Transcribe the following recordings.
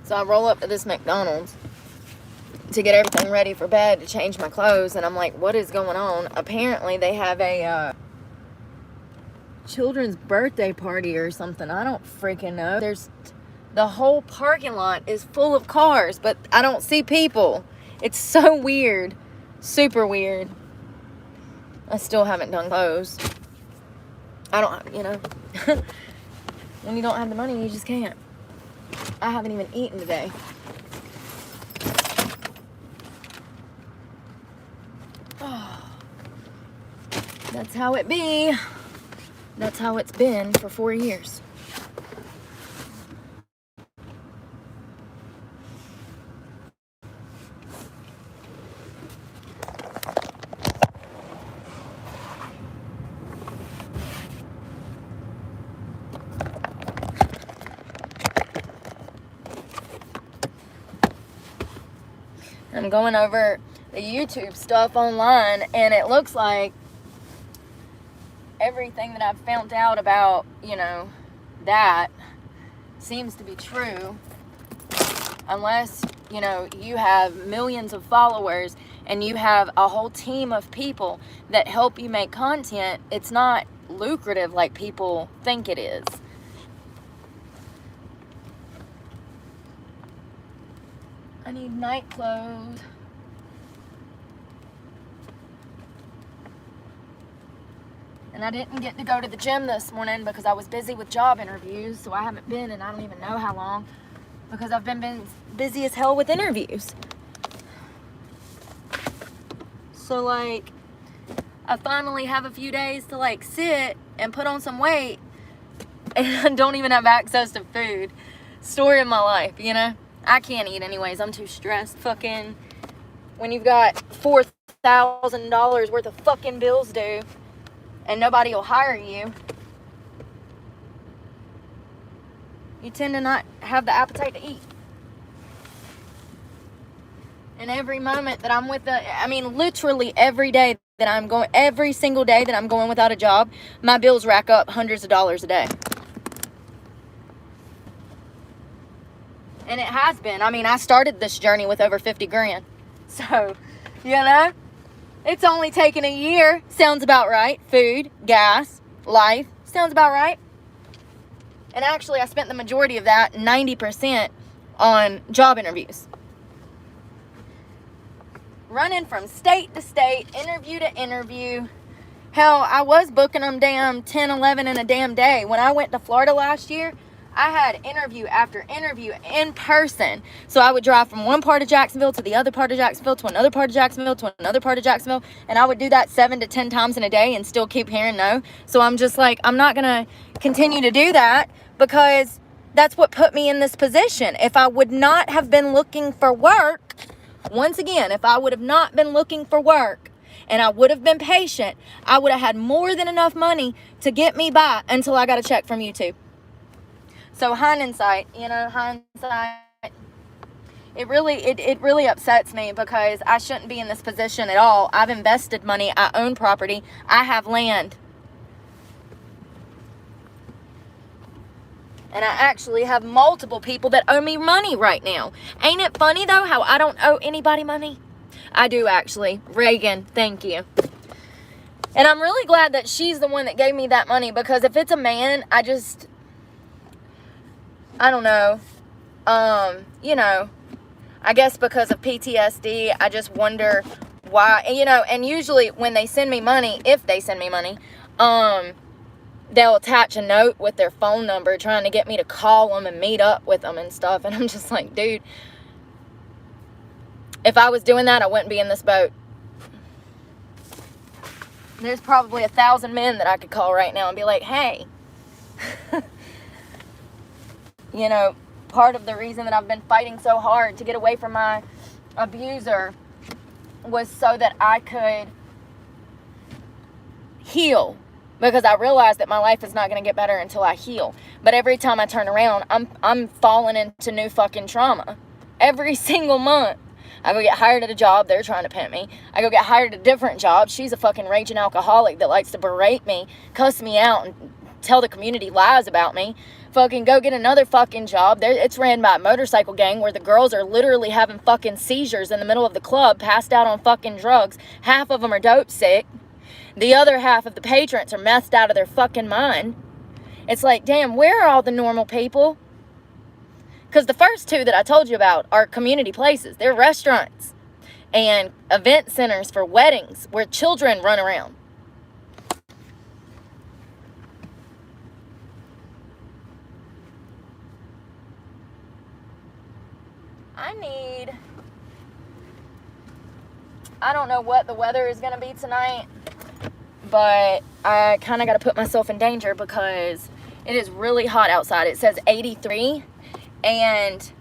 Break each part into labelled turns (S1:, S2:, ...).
S1: So I roll up to this McDonald's to get everything ready for bed, to change my clothes, and I'm like, what is going on? Apparently they have a children's birthday party or something. I don't freaking know. The whole parking lot is full of cars, but I don't see people. It's so weird. Super weird. I still haven't done clothes. I don't, when you don't have the money, you just can't. I haven't even eaten today. Oh, that's how it be. That's how it's been for 4 years. I'm going over the YouTube stuff online, and it looks like everything that I've found out about, that seems to be true. Unless, you have millions of followers and you have a whole team of people that help you make content, it's not lucrative like people think it is. I need night clothes. And I didn't get to go to the gym this morning because I was busy with job interviews, so I haven't been in I don't even know how long, because I've been busy as hell with interviews. So I finally have a few days to sit and put on some weight, and I don't even have access to food. Story of my life, I can't eat anyways. I'm too stressed. Fucking, when you've got $4,000 worth of fucking bills due and nobody will hire you, you tend to not have the appetite to eat. And every moment that I'm literally every single day that I'm going without a job, my bills rack up hundreds of dollars a day. And it has been. I started this journey with over 50 grand. So, it's only taken a year. Sounds about right. Food, gas, life. Sounds about right. And actually, I spent the majority of that, 90%, on job interviews. Running from state to state, interview to interview. Hell, I was booking them damn 10, 11 in a damn day. When I went to Florida last year, I had interview after interview in person. So I would drive from one part of Jacksonville to the other part of Jacksonville to another part of Jacksonville to another part of Jacksonville. And I would do that 7 to 10 times in a day and still keep hearing no. So I'm just I'm not going to continue to do that, because that's what put me in this position. If I would not have been looking for work, once again, if I would have not been looking for work and I would have been patient, I would have had more than enough money to get me by until I got a check from YouTube. So hindsight, it really upsets me, because I shouldn't be in this position at all. I've invested money. I own property. I have land. And I actually have multiple people that owe me money right now. Ain't it funny, though, how I don't owe anybody money? I do, actually. Reagan, thank you. And I'm really glad that she's the one that gave me that money, because if it's a man, I don't know. I guess because of PTSD, I just wonder why, and usually when they send me money, if they send me money, they'll attach a note with their phone number trying to get me to call them and meet up with them and stuff. And I'm just like, dude, if I was doing that, I wouldn't be in this boat. There's probably 1,000 men that I could call right now and be like, hey, part of the reason that I've been fighting so hard to get away from my abuser was so that I could heal, because I realized that my life is not going to get better until I heal. But every time I turn around, I'm falling into new fucking trauma. Every single month. I go get hired at a job, they're trying to pimp me. I go get hired at a different job, she's a fucking raging alcoholic that likes to berate me, cuss me out, and tell the community lies about me. Fucking go get another fucking job. It's ran by a motorcycle gang where the girls are literally having fucking seizures in the middle of the club, passed out on fucking drugs. Half of them are dope sick. The other half of the patrons are messed out of their fucking mind. It's like, damn, where are all the normal people? Because the first two that I told you about are community places. They're restaurants and event centers for weddings where children run around. I don't know what the weather is going to be tonight, but I kind of got to put myself in danger because it is really hot outside. It says 83, and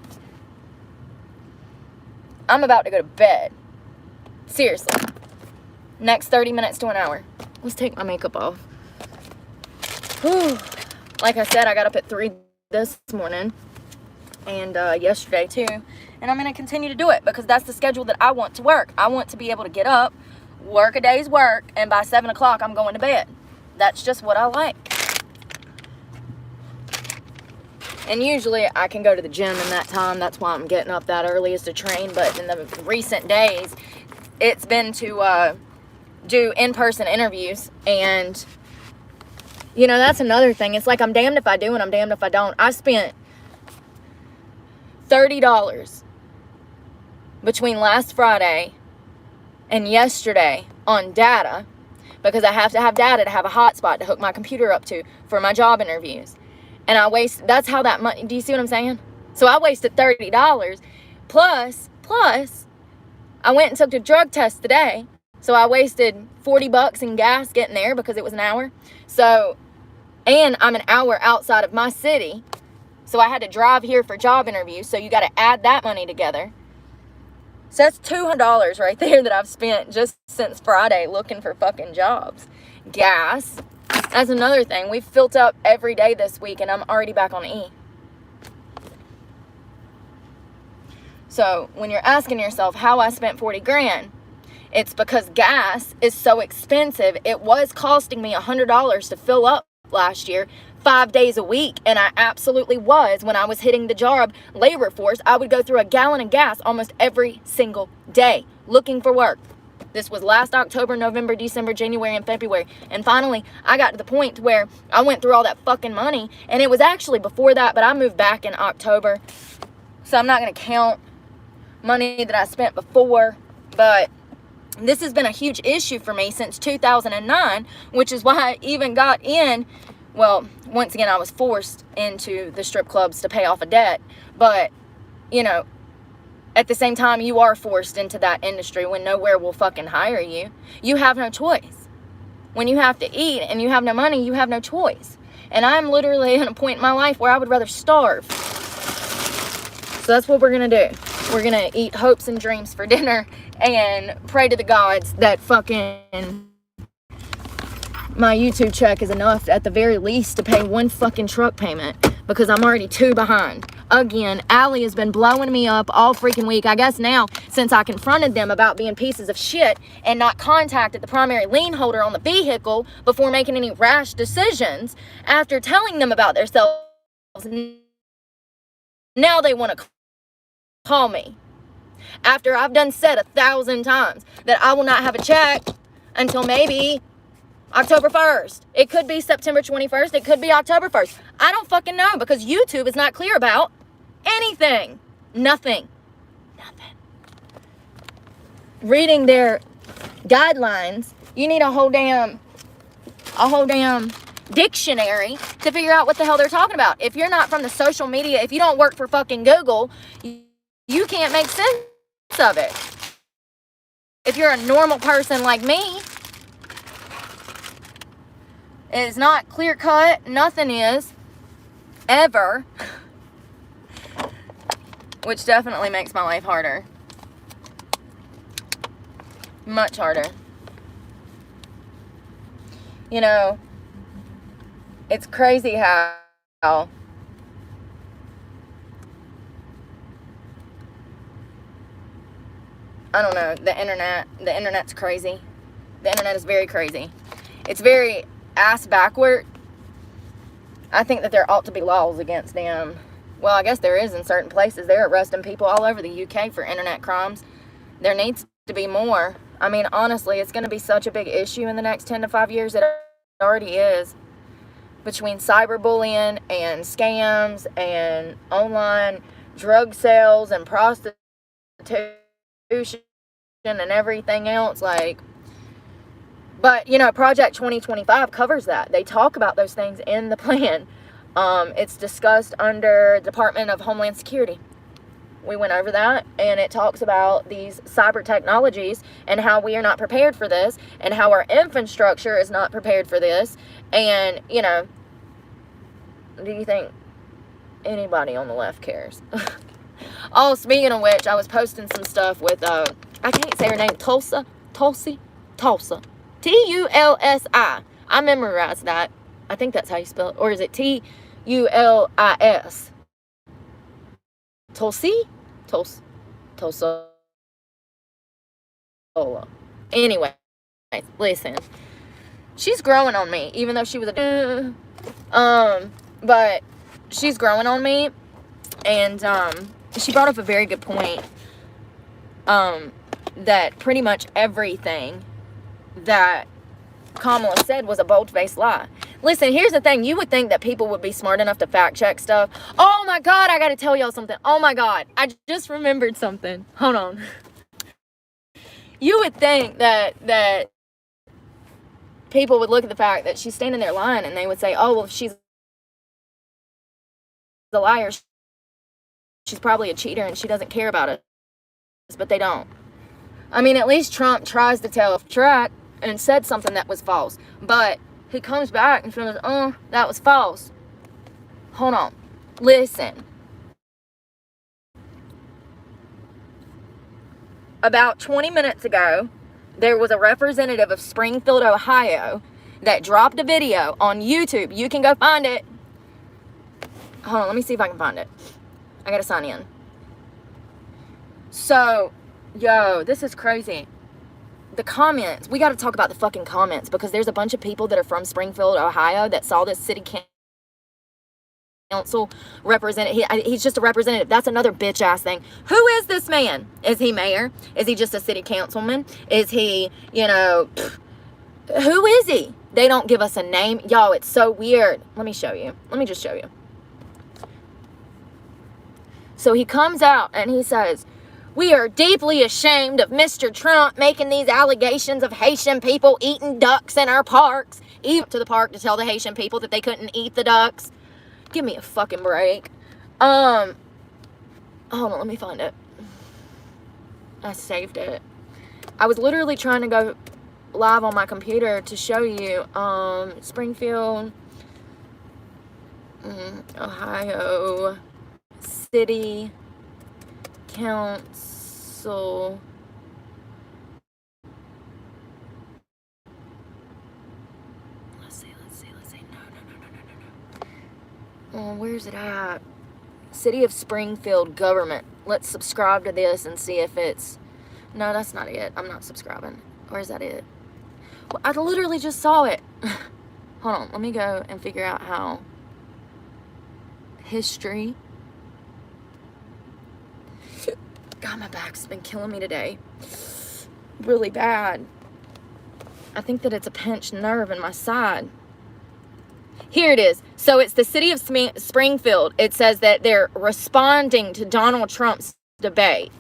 S1: I'm about to go to bed. Seriously. Next 30 minutes to an hour. Let's take my makeup off. Whew. Like I said, I got up at 3 this morning and yesterday too. And I'm going to continue to do it because that's the schedule that I want to work. I want to be able to get up, work a day's work, and by 7 o'clock I'm going to bed. That's just what I like. And usually I can go to the gym in that time. That's why I'm getting up that early, is to train. But in the recent days, it's been to do in-person interviews. And, you know, that's another thing. It's like I'm damned if I do and I'm damned if I don't. I spent $30 between last Friday and yesterday on data, because I have to have data to have a hotspot to hook my computer up to for my job interviews. And that's how that money, do you see what I'm saying? So I wasted $30 plus I went and took a drug test today. So I wasted $40 in gas getting there because it was an hour. So, and I'm an hour outside of my city. So I had to drive here for job interviews. So you got to add that money together. So that's $200 right there that I've spent just since Friday looking for fucking jobs. Gas. That's another thing. We've filled up every day this week and I'm already back on E. So when you're asking yourself how I spent 40 grand, it's because gas is so expensive. It was costing me $100 to fill up last year, 5 days a week. And I absolutely was. When I was hitting the job labor force, I would go through a gallon of gas almost every single day looking for work. This was last October, November, December, January, and February. And finally, I got to the point where I went through all that fucking money. And it was actually before that, but I moved back in October. So I'm not going to count money that I spent before. But this has been a huge issue for me since 2009, which is why I even got in. Well, once again, I was forced into the strip clubs to pay off a debt. But, you know, at the same time, you are forced into that industry when nowhere will fucking hire you. You have no choice. When you have to eat and you have no money, you have no choice. And I'm literally at a point in my life where I would rather starve. So that's what we're going to do. We're going to eat hopes and dreams for dinner and pray to the gods that fucking my YouTube check is enough at the very least to pay one fucking truck payment, because I'm already 2 behind. Again, Allie has been blowing me up all freaking week. I guess now, since I confronted them about being pieces of shit and not contacted the primary lien holder on the vehicle before making any rash decisions, after telling them about themselves, now they want to call me. After I've done said 1,000 times that I will not have a check until maybe October 1st. It could be September 21st. It could be October 1st. I don't fucking know, because YouTube is not clear about anything. Nothing. Reading their guidelines, you need a whole damn dictionary to figure out what the hell they're talking about. If you're not from the social media, if you don't work for fucking Google, you can't make sense of it. If you're a normal person like me, it is not clear cut. Nothing is. Ever. Which definitely makes my life harder. Much harder. You know, it's crazy how I don't know, the internet's crazy. The internet is very crazy. It's very ass backward, I think that there ought to be laws against them. Well, I guess there is in certain places. They're arresting people all over the UK for internet crimes. There needs to be more. I mean, honestly, it's going to be such a big issue in the next 10 to 5 years. It already is. Between cyberbullying and scams and online drug sales and prostitution and everything else, like, but, you know, Project 2025 covers that. They talk about those things in the plan. It's discussed under Department of Homeland Security. We went over that, and it talks about these cyber technologies and how we are not prepared for this, and how our infrastructure is not prepared for this. And, you know, do you think anybody on the left cares? Oh, speaking of which, I was posting some stuff with, I can't say her name, Tulsi. Tulsi. T-U-L-S-I. I memorized that. I think that's how you spell it. Or is it T-U-L-I-S? Tulsi? Tulsa. Anyway, listen. She's growing on me, even though she was a... but she's growing on me. And, she brought up a very good point. That pretty much everything that Kamala said was a bold-faced lie. Listen, here's the thing. You would think that people would be smart enough to fact-check stuff. Oh, my God, I got to tell y'all something. Oh, my God, I just remembered something. Hold on. You would think that people would look at the fact that she's standing there lying, and they would say, oh, well, if she's a liar, she's probably a cheater, and she doesn't care about it. But they don't. I mean, at least Trump tries to tell track and said something that was false. But he comes back and says, oh, that was false. Hold on. Listen. About 20 minutes ago, there was a representative of Springfield, Ohio, that dropped a video on YouTube. You can go find it. Hold on, let me see if I can find it. I gotta sign in. So, yo, this is crazy. The comments, we got to talk about the fucking comments, because there's a bunch of people that are from Springfield, Ohio, that saw this city council representative. He's just a representative. That's another bitch ass thing. Who is this man? Is he mayor? Is he just a city councilman? Is he, you know, who is he? They don't give us a name. Y'all, it's so weird. Let me show you. Let me just show you. So he comes out and he says, we are deeply ashamed of Mr. Trump making these allegations of Haitian people eating ducks in our parks. Even to the park to tell the Haitian people that they couldn't eat the ducks. Give me a fucking break. Hold on, let me find it. I saved it. I was literally trying to go live on my computer to show you, Springfield, Ohio City Council. Let's see. No. Where's it at? City of Springfield government. Let's subscribe to this and see if it's... No, that's not it. I'm not subscribing. Or is that it? Well, I literally just saw it. Hold on. Let me go and figure out how. History. God, my back's been killing me today. Really bad. I think that it's a pinched nerve in my side. Here it is. So it's the city of Springfield. It says that they're responding to Donald Trump's debate.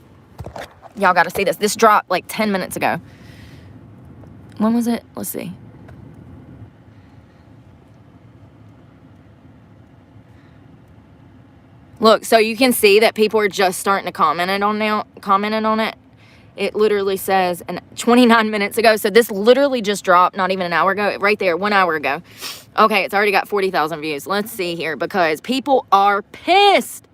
S1: Y'all got to see this. This dropped like 10 minutes ago. When was it? Let's see. Look, so you can see that people are just starting to comment on it. It literally says 29 minutes ago. So this literally just dropped not even an hour ago. Right there, 1 hour ago. Okay, it's already got 40,000 views. Let's see here, because people are pissed.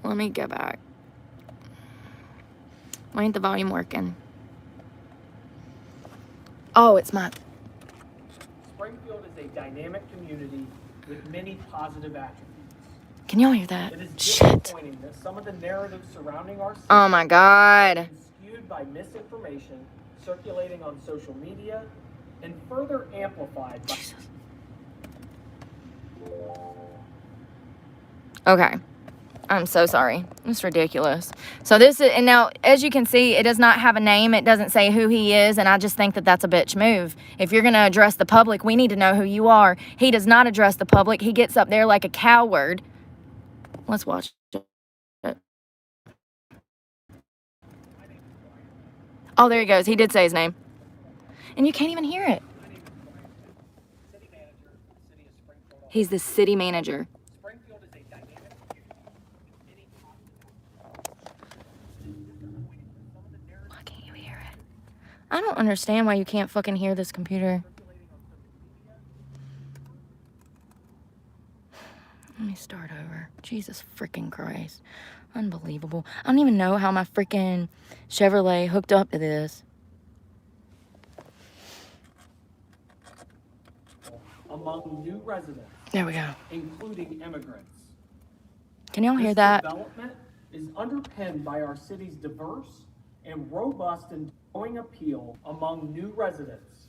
S1: Let me go back. Why ain't the volume working? Oh, it's my...
S2: Springfield is a dynamic community with many positive attributes.
S1: Can y'all hear that?
S2: It is
S1: Shit.
S2: disappointing that some of the narratives surrounding our city
S1: Oh my God.
S2: are skewed by misinformation circulating on social media and further amplified by...
S1: Okay. I'm so sorry. It's ridiculous. So this is, and now, as you can see, it does not have a name. It doesn't say who he is, and I just think that that's a bitch move. If you're going to address the public, we need to know who you are. He does not address the public. He gets up there like a coward. Let's watch it. Oh, there he goes. He did say his name. And you can't even hear it. He's the city manager.
S2: Springfield is a dynamic community.
S1: Why can't you hear it? I don't understand why you can't fucking hear this computer. Let me start over. Jesus freaking Christ. Unbelievable. I don't even know how my freaking Chevrolet hooked up to this.
S2: Among new residents,
S1: There we go.
S2: including immigrants.
S1: Can y'all hear
S2: This
S1: that?
S2: development is underpinned by our city's diverse and robust and growing appeal among new residents,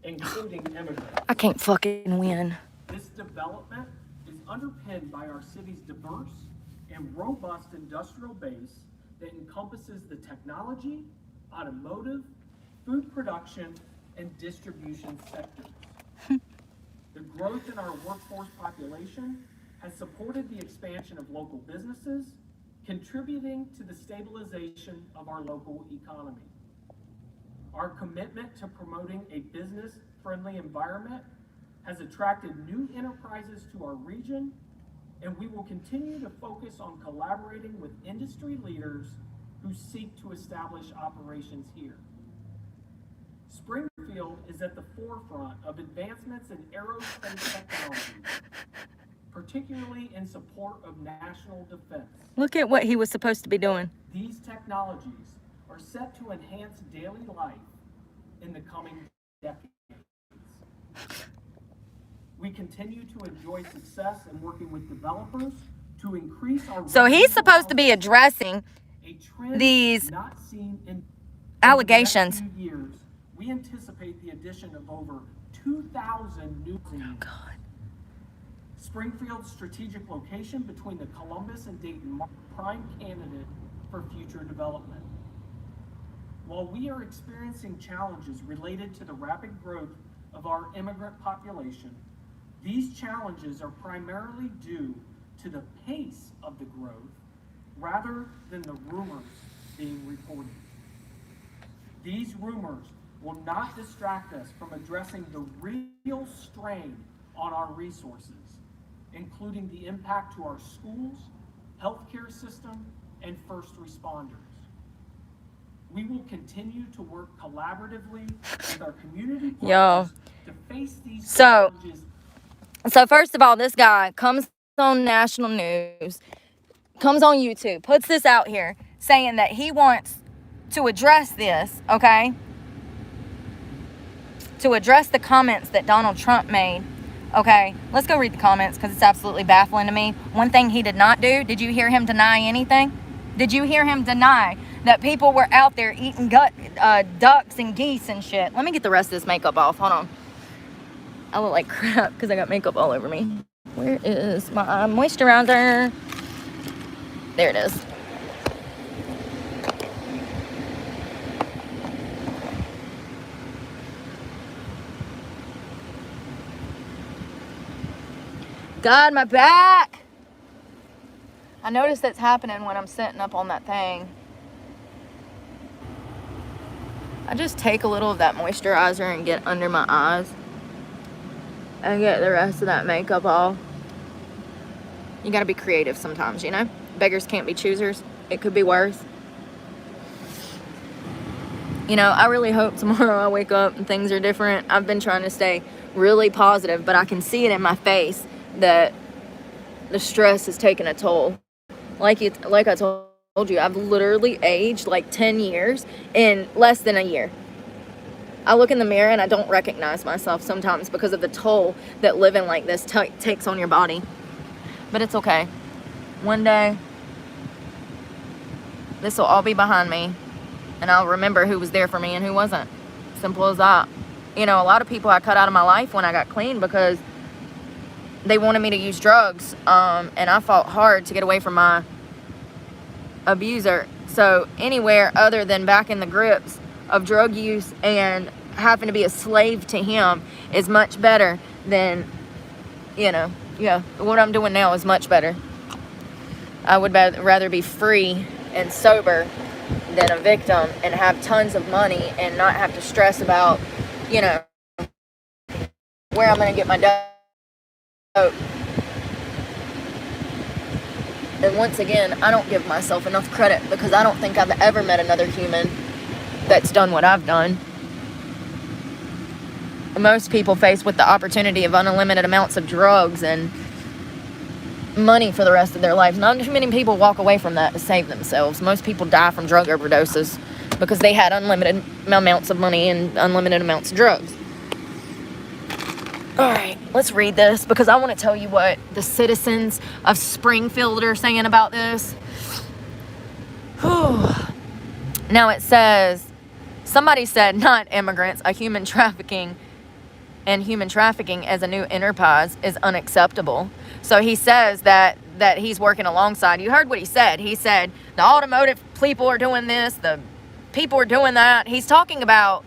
S2: including immigrants.
S1: I can't fucking win.
S2: This development is underpinned by our city's diverse and robust industrial base that encompasses the technology, automotive, food production, and distribution sectors. The growth in our workforce population has supported the expansion of local businesses, contributing to the stabilization of our local economy. Our commitment to promoting a business-friendly environment has attracted new enterprises to our region, and we will continue to focus on collaborating with industry leaders who seek to establish operations here. Springfield is at the forefront of advancements in aerospace technology, particularly in support of national defense.
S1: Look at what he was supposed to be doing.
S2: These technologies are set to enhance daily life in the coming decades. We continue to enjoy success in working with developers to increase our...
S1: So he's supposed to be addressing these
S2: not seen in
S1: allegations.
S2: the next few years. We anticipate the addition of over 2,000 new...
S1: Oh, God.
S2: Springfield's strategic location between the Columbus and Dayton prime candidate for future development. While we are experiencing challenges related to the rapid growth of our immigrant population, these challenges are primarily due to the pace of the growth rather than the rumors being reported. These rumors will not distract us from addressing the real strain on our resources, including the impact to our schools, healthcare system, and first responders. We will continue to work collaboratively with our community partners to face these challenges.
S1: So first of all, this guy comes on national news, comes on YouTube, puts this out here saying that he wants to address this, okay? To address the comments that Donald Trump made. Okay, let's go read the comments because it's absolutely baffling to me. One thing he did not do, did you hear him deny anything? Did you hear him deny that people were out there eating ducks and geese and shit? Let me get the rest of this makeup off. Hold on. I look like crap because I got makeup all over me. Where is my moisturizer? There it is. God, my back. I notice that's happening when I'm sitting up on that thing. I just take a little of that moisturizer and get under my eyes and get the rest of that makeup off. You gotta be creative sometimes, you know? Beggars can't be choosers. It could be worse. You know, I really hope tomorrow I wake up and things are different. I've been trying to stay really positive, but I can see it in my face that the stress is taking a toll. Like I told you, I've literally aged like 10 years in less than a year. I look in the mirror and I don't recognize myself sometimes because of the toll that living like this takes on your body. But it's okay. One day, this will all be behind me, and I'll remember who was there for me and who wasn't. Simple as that. You know, a lot of people I cut out of my life when I got clean because they wanted me to use drugs, and I fought hard to get away from my abuser. So anywhere other than back in the grips of drug use and having to be a slave to him is much better than, what I'm doing now is much better. I would rather be free and sober than a victim and have tons of money and not have to stress about, where I'm going to get my dope. And once again, I don't give myself enough credit because I don't think I've ever met another human that's done what I've done. Most people faced with the opportunity of unlimited amounts of drugs and money for the rest of their lives. Not too many people walk away from that to save themselves. Most people die from drug overdoses because they had unlimited amounts of money and unlimited amounts of drugs. All right, let's read this because I want to tell you what the citizens of Springfield are saying about this. Now it says, somebody said, not immigrants, human trafficking as a new enterprise is unacceptable. So he says that he's working alongside. You heard what he said. He said the automotive people are doing this, the people are doing that. He's talking about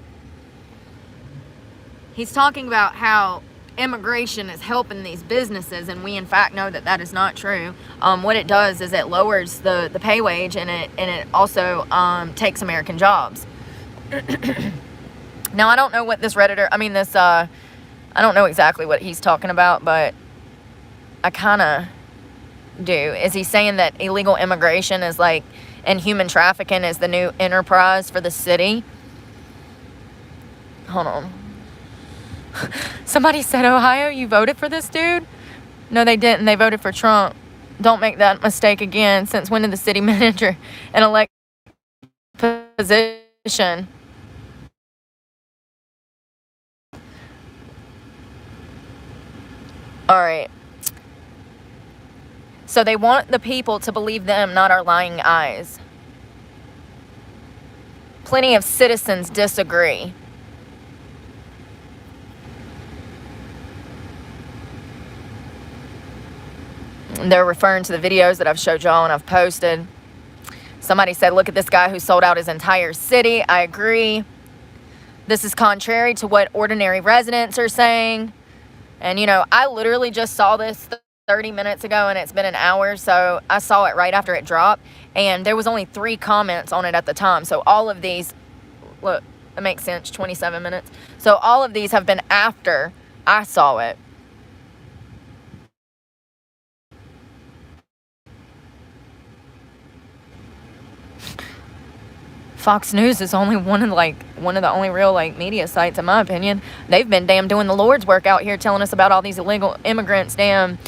S1: how immigration is helping these businesses, and we in fact know that is not true. What it does is it lowers the pay wage, and it also takes American jobs. Now I don't know what this Redditor, I don't know exactly what he's talking about, but I kind of do. Is he saying that illegal immigration is and human trafficking is the new enterprise for the city? Hold on. Somebody said, Ohio, you voted for this dude? No, they didn't. They voted for Trump. Don't make that mistake again. Since when did the city manager an elect position? All right. So they want the people to believe them, not our lying eyes. Plenty of citizens disagree. They're referring to the videos that I've showed y'all and I've posted. Somebody said, look at this guy who sold out his entire city. I agree. This is contrary to what ordinary residents are saying. And, I literally just saw this 30 minutes ago and it's been an hour. So I saw it right after it dropped. And there was only 3 comments on it at the time. So all of these, look, it makes sense, 27 minutes. So all of these have been after I saw it. Fox News is only one of the only real media sites, in my opinion. They've been damn doing the Lord's work out here, telling us about all these illegal immigrants damn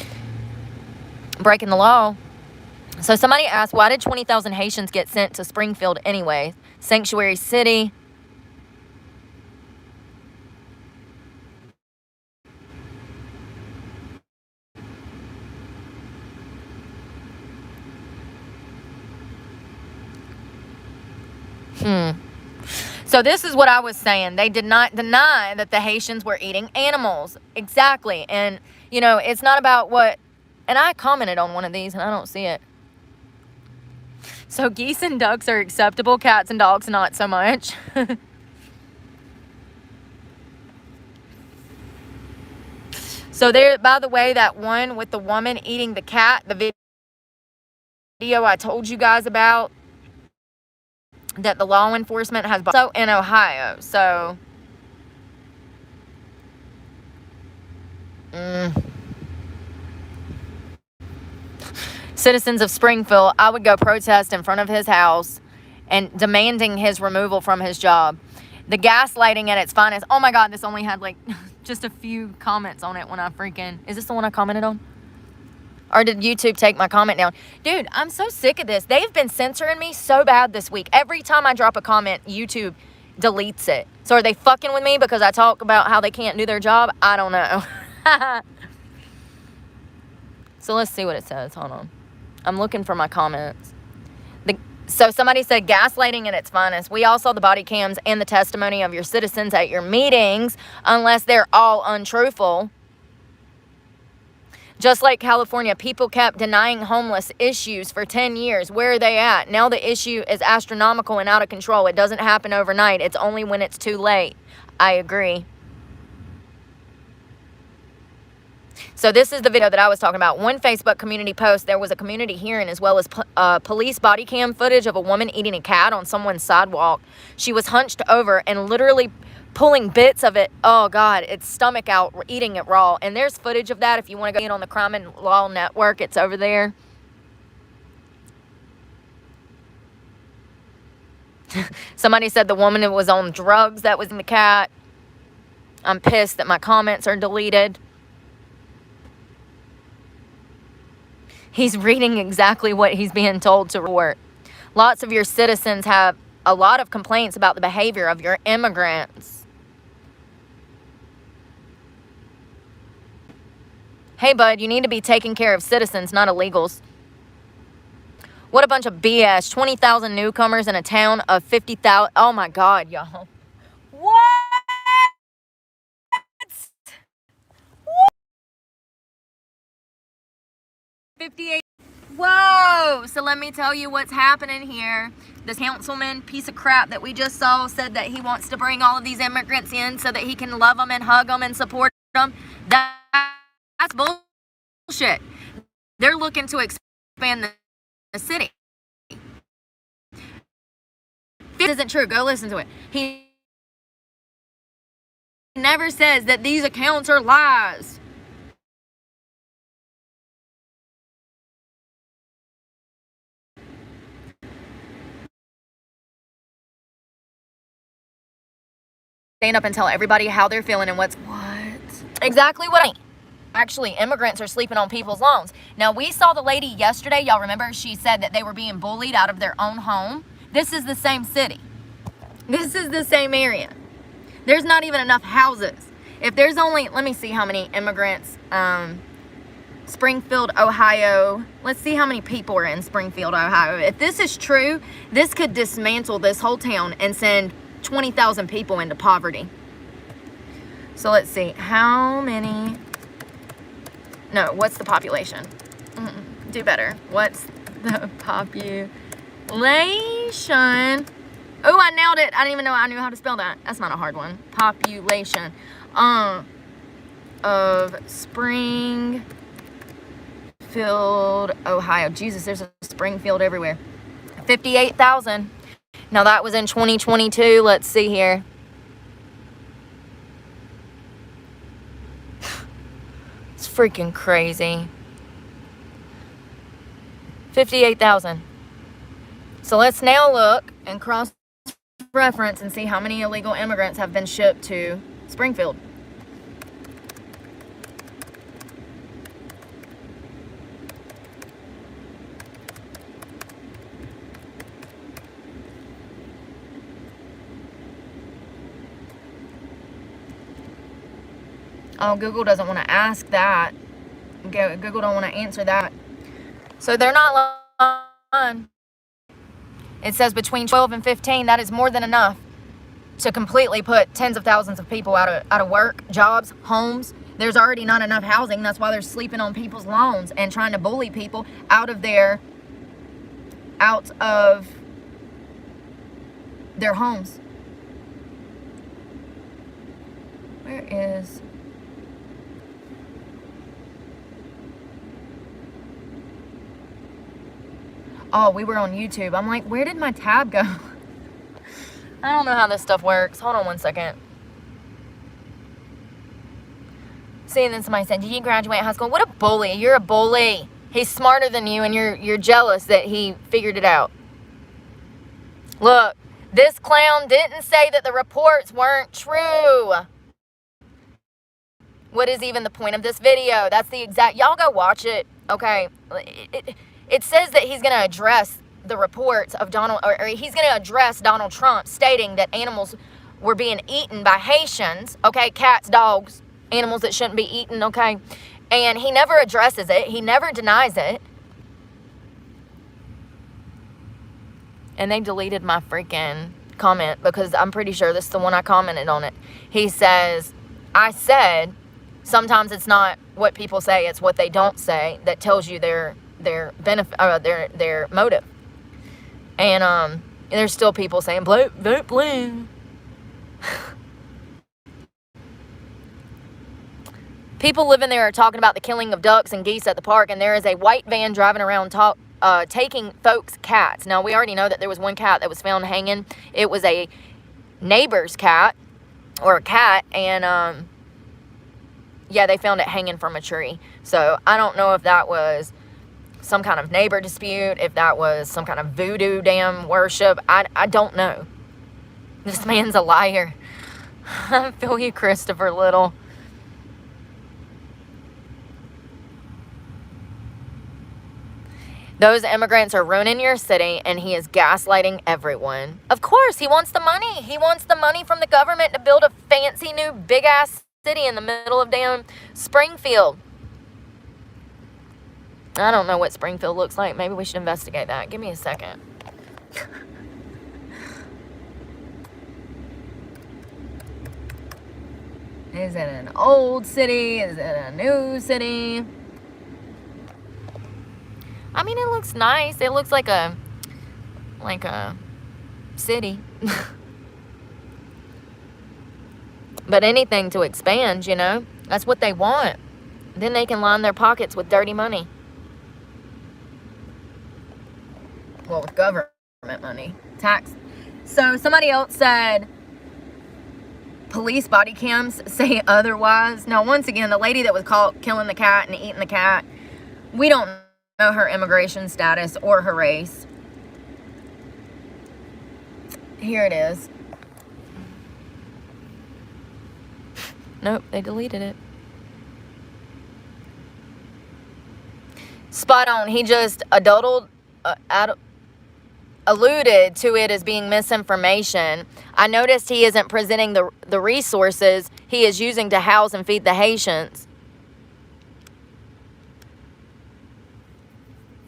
S1: breaking the law. So somebody asked, why did 20,000 Haitians get sent to Springfield anyway? Sanctuary city. So this is what I was saying. They did not deny that the Haitians were eating animals. Exactly. And, it's not about what... And I commented on one of these and I don't see it. So geese and ducks are acceptable. Cats and dogs, not so much. So there, by the way, that one with the woman eating the cat, the video I told you guys about, that the law enforcement has so in Ohio. So citizens of Springfield, I would go protest in front of his house and demanding his removal from his job. The gaslighting at its finest. Oh my God, this only had just a few comments on it when I freaking... Is this the one I commented on? Or did YouTube take my comment down? Dude, I'm so sick of this. They've been censoring me so bad this week. Every time I drop a comment, YouTube deletes it. So are they fucking with me because I talk about how they can't do their job? I don't know. So let's see what it says. Hold on. I'm looking for my comments. So somebody said, gaslighting at its finest. We all saw the body cams and the testimony of your citizens at your meetings, unless they're all untruthful. Just like California, people kept denying homeless issues for 10 years. Where are they at? Now the issue is astronomical and out of control. It doesn't happen overnight. It's only when it's too late. I agree. So this is the video that I was talking about. One Facebook community post, there was a community hearing as well as police body cam footage of a woman eating a cat on someone's sidewalk. She was hunched over and literally pulling bits of it, oh God, its stomach out, eating it raw. And there's footage of that if you want to go on the Crime and Law Network. It's over there. Somebody said the woman was on drugs that was in the cat. I'm pissed that my comments are deleted. He's reading exactly what he's being told to report. Lots of your citizens have a lot of complaints about the behavior of your immigrants. Hey, bud, you need to be taking care of citizens, not illegals. What a bunch of BS. 20,000 newcomers in a town of 50,000. Oh, my God, y'all. What? 58. Whoa. So let me tell you what's happening here. This councilman, piece of crap that we just saw, said that he wants to bring all of these immigrants in so that he can love them and hug them and support them. That's bullshit. They're looking to expand the city. This isn't true. Go listen to it. He never says that these accounts are lies. Stand up and tell everybody how they're feeling and what. Exactly what I mean. Actually, immigrants are sleeping on people's lawns. Now, we saw the lady yesterday. Y'all remember? She said that they were being bullied out of their own home. This is the same city. This is the same area. There's not even enough houses. If there's only, let me see how many immigrants, Springfield, Ohio. Let's see how many people are in Springfield, Ohio. If this is true, this could dismantle this whole town and send 20,000 people into poverty. So let's see. How many? No, what's the population? Do better. What's the population? Oh, I nailed it. I didn't even know I knew how to spell that. That's not a hard one. Population of Springfield, Ohio. Jesus, there's a Springfield everywhere. 58,000. Now that was in 2022. Let's see here. It's freaking crazy. 58,000. So let's now look and cross-reference and see how many illegal immigrants have been shipped to Springfield. Oh, Google doesn't want to ask that. Google don't want to answer that. So they're not lying. It says between 12 and 15. That is more than enough to completely put tens of thousands of people out of work, jobs, homes. There's already not enough housing. That's why they're sleeping on people's lawns and trying to bully people out of their homes. Where is... Oh, we were on YouTube. I'm like, where did my tab go? I don't know how this stuff works. Hold on one second. See, and then somebody said, did you graduate high school? What a bully. You're a bully. He's smarter than you, and you're jealous that he figured it out. Look, this clown didn't say that the reports weren't true. What is even the point of this video? That's the exact... Y'all go watch it. Okay. It says that he's going to address the reports of or he's going to address Donald Trump stating that animals were being eaten by Haitians, okay, cats, dogs, animals that shouldn't be eaten, okay, and he never addresses it. He never denies it. And they deleted my freaking comment because I'm pretty sure this is the one I commented on it. He says, I said, sometimes it's not what people say. It's what they don't say that tells you their benefit, their motive. And there's still people saying vote blue. People living there are talking about the killing of ducks and geese at the park, and there is a white van driving around taking folks' cats. Now, we already know that there was one cat that was found hanging. It was a neighbor's cat, or a cat, and yeah, they found it hanging from a tree. So I don't know if that was some kind of neighbor dispute, if that was some kind of voodoo damn worship. I don't know. This man's a liar. I feel you, Christopher Little. Those immigrants are ruining your city, and he is gaslighting everyone. Of course, he wants the money. He wants the money from the government to build a fancy new big-ass city in the middle of damn Springfield. I don't know what Springfield looks like. Maybe we should investigate that. Give me a second. Is it an old city? Is it a new city? I mean, it looks nice. It looks like a city. But anything to expand, you know, that's what they want. Then they can line their pockets with dirty money. Well, with government money, tax. So somebody else said police body cams say otherwise. Now, once again, the lady that was caught killing the cat and eating the cat, we don't know her immigration status or her race. Here it is. Nope, they deleted it. Spot on. He just alluded to it as being misinformation. I noticed he isn't presenting the resources he is using to house and feed the Haitians.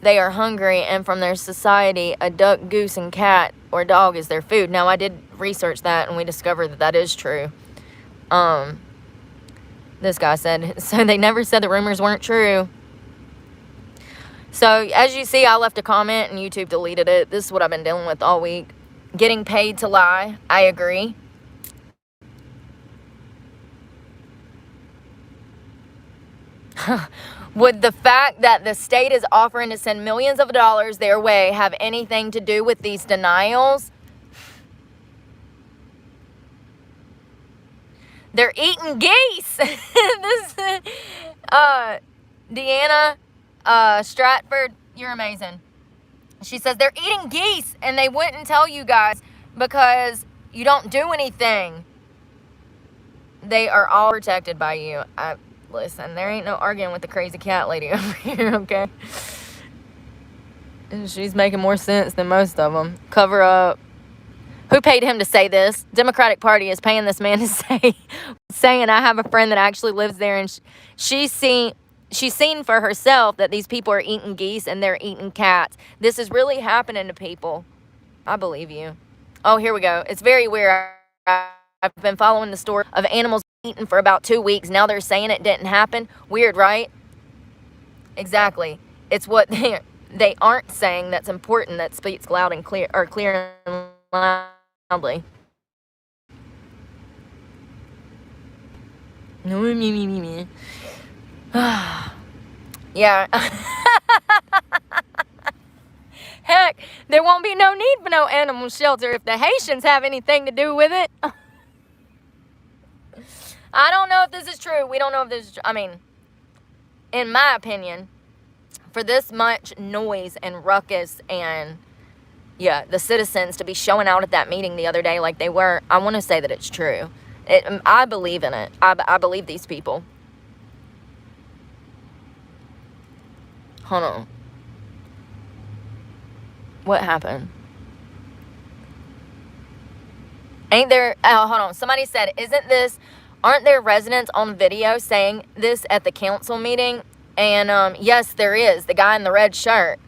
S1: They are hungry, and from their society, a duck, goose, and cat or dog is their food. Now, I did research that, and we discovered that that is true. This guy said, so they never said the rumors weren't true. So, as you see, I left a comment, and YouTube deleted it. This is what I've been dealing with all week. Getting paid to lie. I agree. Would the fact that the state is offering to send millions of dollars their way have anything to do with these denials? They're eating geese. Deanna Stratford, you're amazing. She says they're eating geese and they wouldn't tell you guys because you don't do anything. They are all protected by you. Listen, there ain't no arguing with the crazy cat lady over here, okay? She's making more sense than most of them. Cover up. Who paid him to say this? Democratic Party is paying this man to saying I have a friend that actually lives there, and she's seen for herself that these people are eating geese and they're eating cats. This is really happening to people. I believe you. Oh, here we go. It's very weird. I've been following the story of animals eaten for about 2 weeks. Now they're saying it didn't happen. Weird, right? Exactly. It's what they aren't saying that's important that speaks loud and clear, or clear and loudly. Yeah. Heck, there won't be no need for no animal shelter if the Haitians have anything to do with it. I don't know if this is true. We don't know if this is true. I mean, in my opinion, for this much noise and ruckus and, yeah, the citizens to be showing out at that meeting the other day like they were, I want to say that it's true. I believe in it. I believe these people. Hold on. What happened? Ain't there... Oh, hold on. Somebody said, aren't there residents on video saying this at the council meeting? And, yes, there is. The guy in the red shirt.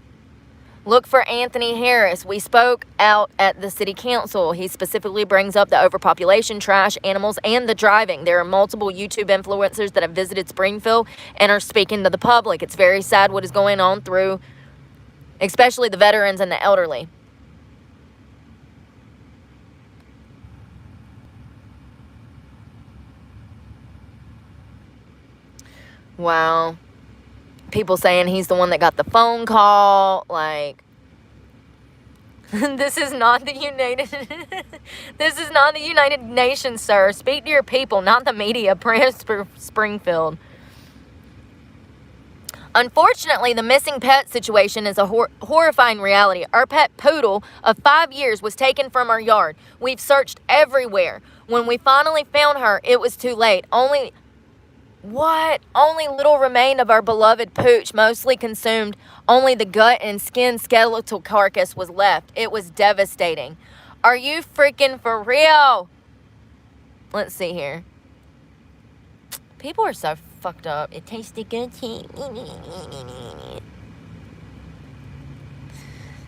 S1: Look for Anthony Harris. We spoke out at the city council. He specifically brings up the overpopulation, trash, animals, and the driving. There are multiple YouTube influencers that have visited Springfield and are speaking to the public. It's very sad what is going on through, especially the veterans and the elderly. Wow. People saying he's the one that got the phone call. Like, this is not the this is not the United Nations, sir. Speak to your people, not the media. Prayers for Springfield. Unfortunately, the missing pet situation is a horrifying reality. Our pet poodle of 5 years was taken from our yard. We've searched everywhere. When we finally found her, it was too late. Only little remained of our beloved pooch, mostly consumed. Only the gut and skin skeletal carcass was left. It was devastating. Are you freaking for real? Let's see here. People are so fucked up. It tasted good.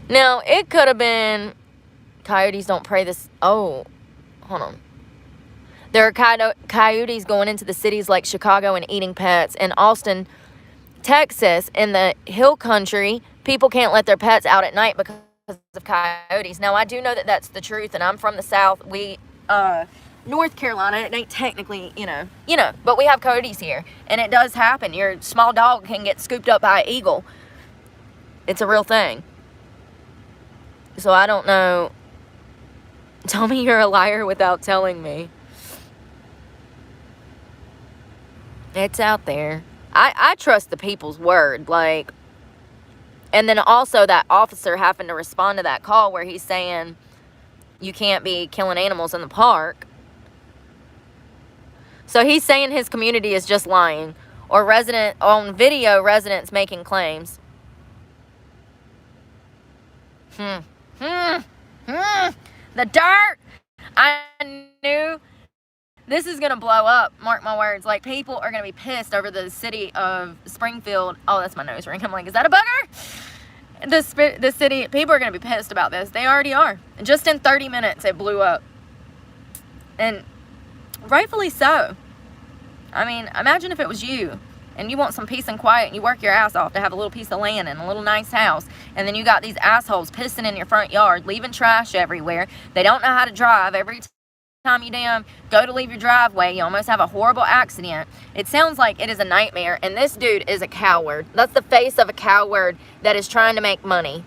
S1: Now, it could have been coyotes don't pray this. Oh, hold on. There are coyotes going into the cities like Chicago and eating pets. In Austin, Texas, in the hill country, people can't let their pets out at night because of coyotes. Now, I do know that that's the truth, and I'm from the South. We, North Carolina, it ain't technically, but we have coyotes here, and it does happen. Your small dog can get scooped up by an eagle. It's a real thing. So I don't know. Tell me you're a liar without telling me. It's out there. I trust the people's word, like, and then also that officer having to respond to that call where he's saying you can't be killing animals in the park. So he's saying his community is just lying, or on video residents making claims. The dirt. I knew. This is going to blow up, mark my words. Like, people are going to be pissed over the city of Springfield. Oh, that's my nose ring. I'm like, is that a booger? The city, people are going to be pissed about this. They already are. And just in 30 minutes, it blew up. And rightfully so. I mean, imagine if it was you, and you want some peace and quiet, and you work your ass off to have a little piece of land and a little nice house, and then you got these assholes pissing in your front yard, leaving trash everywhere. They don't know how to drive. Every time you go to leave your driveway, you almost have a horrible accident. It sounds like it is a nightmare, and this dude is a coward. That's the face of a coward that is trying to make money.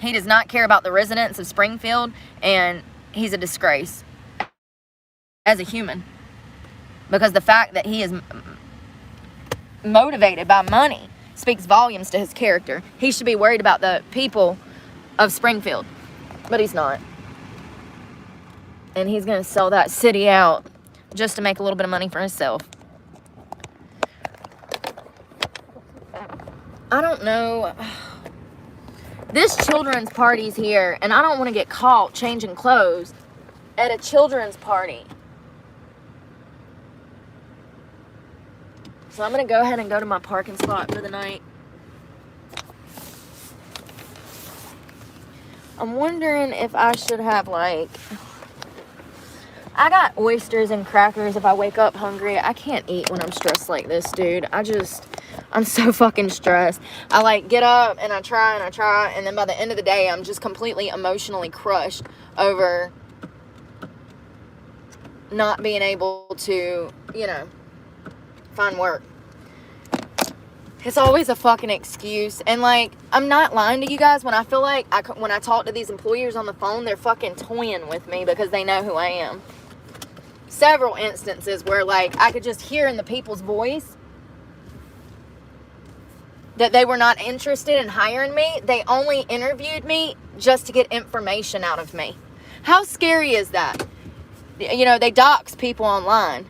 S1: He does not care about the residents of Springfield, and he's a disgrace as a human, because the fact that he is motivated by money speaks volumes to his character. He should be worried about the people of Springfield, but he's not. And he's going to sell that city out just to make a little bit of money for himself. I don't know. This children's party's here, and I don't want to get caught changing clothes at a children's party. So I'm going to go ahead and go to my parking spot for the night. I'm wondering if I should have, like, I got oysters and crackers if I wake up hungry. I can't eat when I'm stressed like this, dude. I'm so fucking stressed. I, like, get up and I try, and then by the end of the day, I'm just completely emotionally crushed over not being able to, find work. It's always a fucking excuse. And, like, I'm not lying to you guys when I feel like when I talk to these employers on the phone, they're fucking toying with me because they know who I am. Several instances where, like, I could just hear in the people's voice that they were not interested in hiring me. They only interviewed me just to get information out of me. How scary is that? They dox people online,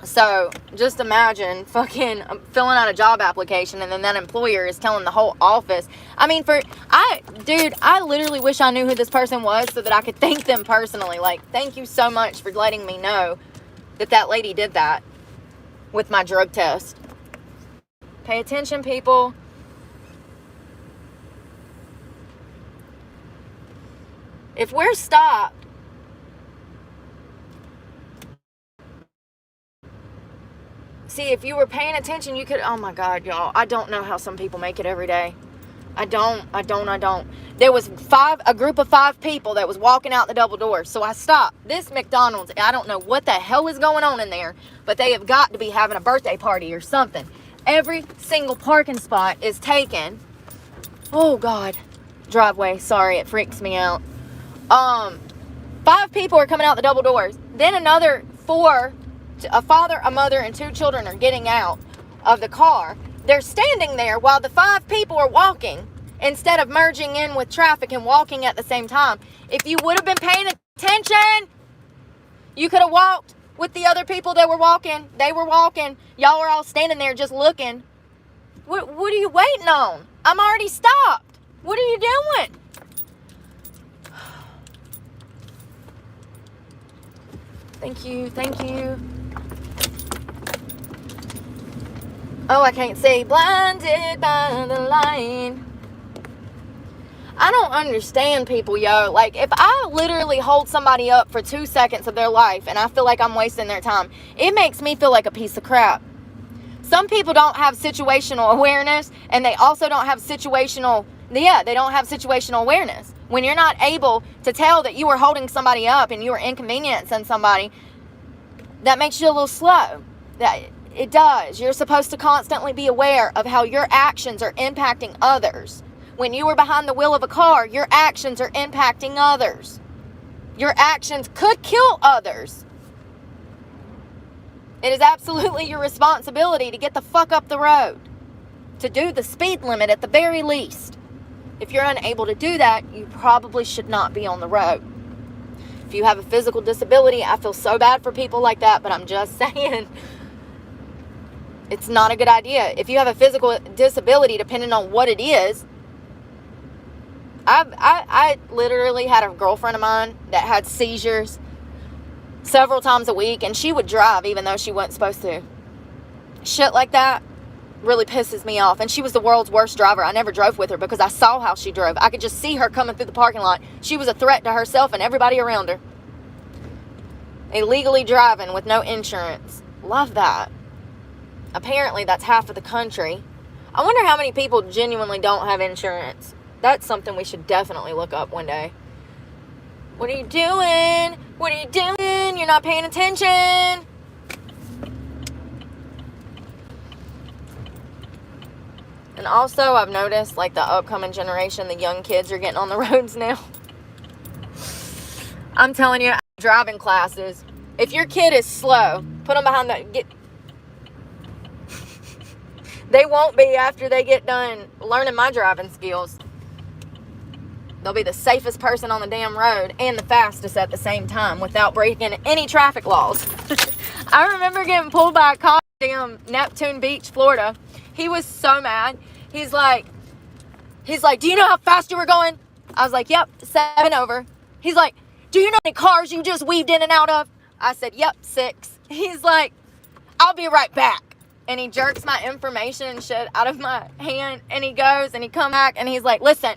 S1: So, just imagine fucking filling out a job application and then that employer is telling the whole office. I mean, I literally wish I knew who this person was so that I could thank them personally. Like, thank you so much for letting me know that lady did that with my drug test. Pay attention, people. If we're stopped, see, if you were paying attention, you could, oh my God, y'all, I don't know how some people make it every day. I don't. There was a group of 5 people that was walking out the double doors. So I stopped. This McDonald's, I don't know what the hell is going on in there, but they have got to be having a birthday party or something. Every single parking spot is taken. Oh God. Driveway, sorry, it freaks me out. 5 people are coming out the double doors. Then another 4, a father, a mother, and 2 children are getting out of the car. They're standing there while the 5 people are walking instead of merging in with traffic and walking at the same time. If you would have been paying attention, you could have walked with the other people that were walking. They were walking. Y'all were all standing there just looking. What are you waiting on? I'm already stopped. What are you doing? Thank you. Oh, I can't see. Blinded by the light. I don't understand people, yo. Like, if I literally hold somebody up for 2 seconds of their life and I feel like I'm wasting their time, it makes me feel like a piece of crap. Some people don't have situational awareness, and they also don't have situational awareness. When you're not able to tell that you are holding somebody up and you are inconveniencing somebody, that makes you a little slow. It does. You're supposed to constantly be aware of how your actions are impacting others. When you are behind the wheel of a car, your actions are impacting others. Your actions could kill others. It is absolutely your responsibility to get the fuck up the road. To do the speed limit at the very least. If you're unable to do that, you probably should not be on the road. If you have a physical disability, I feel so bad for people like that, but I'm just saying, it's not a good idea. If you have a physical disability, depending on what it is, I literally had a girlfriend of mine that had seizures several times a week, and she would drive even though she wasn't supposed to. Shit like that really pisses me off. And she was the world's worst driver. I never drove with her because I saw how she drove. I could just see her coming through the parking lot. She was a threat to herself and everybody around her. Illegally driving with no insurance. Love that. Apparently that's half of the country. I wonder how many people genuinely don't have insurance. That's something we should definitely look up one day. What are you doing? What are you doing? You're not paying attention. And also, I've noticed, like, the upcoming generation, the young kids are getting on the roads now. I'm telling you, driving classes, if your kid is slow, put them behind they won't be after they get done learning my driving skills. They'll be the safest person on the damn road and the fastest at the same time without breaking any traffic laws. I remember getting pulled by a cop in Neptune Beach, Florida. He was so mad. He's like, do you know how fast you were going? I was like, yep, 7 over. He's like, do you know how many cars you just weaved in and out of? I said, yep, 6. He's like, I'll be right back. And he jerks my information and shit out of my hand. And he goes and he come back and he's like, listen,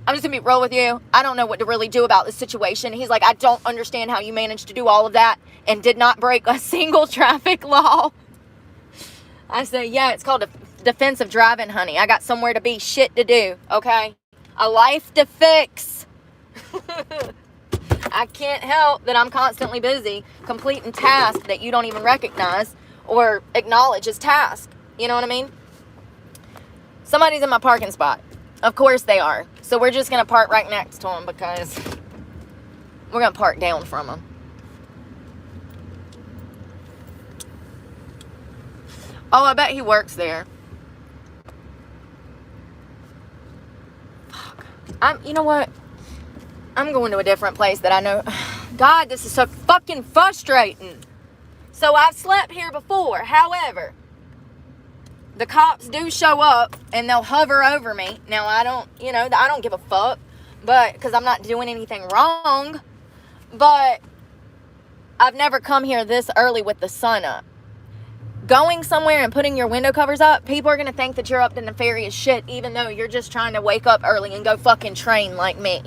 S1: I'm just going to be real with you. I don't know what to really do about this situation. He's like, I don't understand how you managed to do all of that and did not break a single traffic law. I said, yeah, it's called defensive driving, honey. I got somewhere to be, shit to do, okay? A life to fix. I can't help that I'm constantly busy completing tasks that you don't even recognize or acknowledge as tasks. You know what I mean? Somebody's in my parking spot. Of course they are. So we're just going to park right next to them because we're going to park down from them. Oh, I bet he works there. Fuck. You know what? I'm going to a different place that I know. God, this is so fucking frustrating. So I've slept here before. However, the cops do show up and they'll hover over me. Now, I don't give a fuck, but because I'm not doing anything wrong. But I've never come here this early with the sun up. Going somewhere and putting your window covers up, people are going to think that you're up to nefarious shit, even though you're just trying to wake up early and go fucking train like me.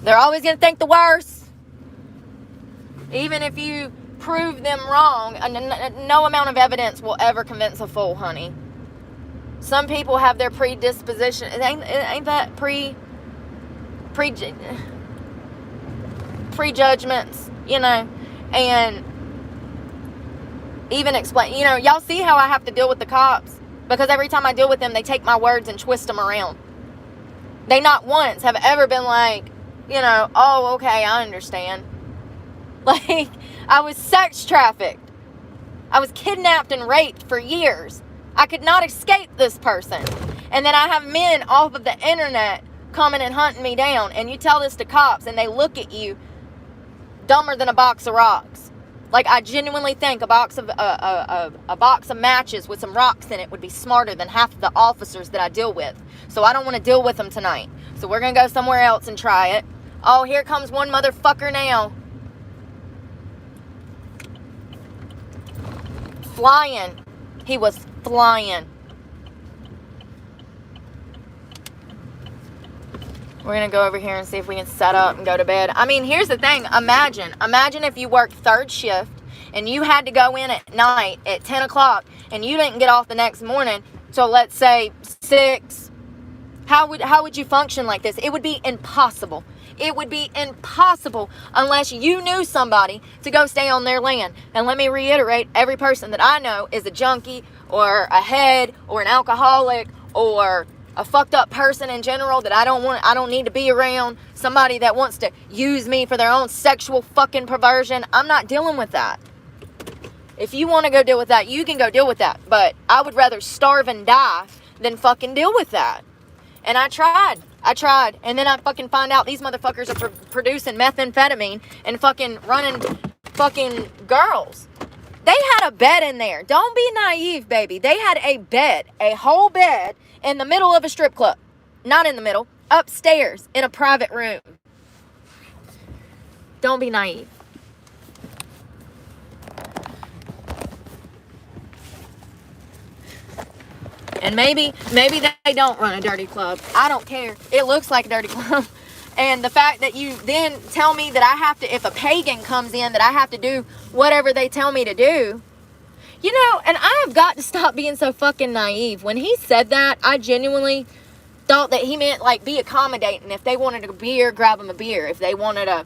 S1: They're always going to think the worst. Even if you prove them wrong, no amount of evidence will ever convince a fool, honey. Some people have their predisposition. Ain't that prejudgments, you know? And even explain, you know, y'all see how I have to deal with the cops? Because every time I deal with them, they take my words and twist them around. They not once have ever been like, you know, oh, okay, I understand. Like, I was sex trafficked. I was kidnapped and raped for years. I could not escape this person. And then I have men off of the internet coming and hunting me down. And you tell this to cops and they look at you dumber than a box of rocks. Like, I genuinely think a box of matches with some rocks in it would be smarter than half of the officers that I deal with. So I don't want to deal with them tonight. So we're going to go somewhere else and try it. Oh, here comes one motherfucker now. Flying. He was flying. We're going to go over here and see if we can set up and go to bed. I mean, here's the thing. Imagine if you worked third shift and you had to go in at night at 10 o'clock and you didn't get off the next morning till, let's say, 6. How would you function like this? It would be impossible. It would be impossible unless you knew somebody to go stay on their land. And let me reiterate, every person that I know is a junkie or a head or an alcoholic or a fucked up person in general that I don't need to be around. Somebody that wants to use me for their own sexual fucking perversion. I'm not dealing with that. If you want to go deal with that, you can go deal with that. But I would rather starve and die than fucking deal with that. And I tried. And then I fucking find out these motherfuckers are producing methamphetamine and fucking running fucking girls. They had a bed in there. Don't be naive, baby. They had a bed, a whole bed in the middle of a strip club. Not in the middle. Upstairs in a private room. Don't be naive. And maybe they don't run a dirty club. I don't care. It looks like a dirty club. And the fact that you then tell me that I have to, if a pagan comes in, that I have to do whatever they tell me to do. You know, and I have got to stop being so fucking naive. When he said that, I genuinely thought that he meant, like, be accommodating. If they wanted a beer, grab them a beer. If they wanted a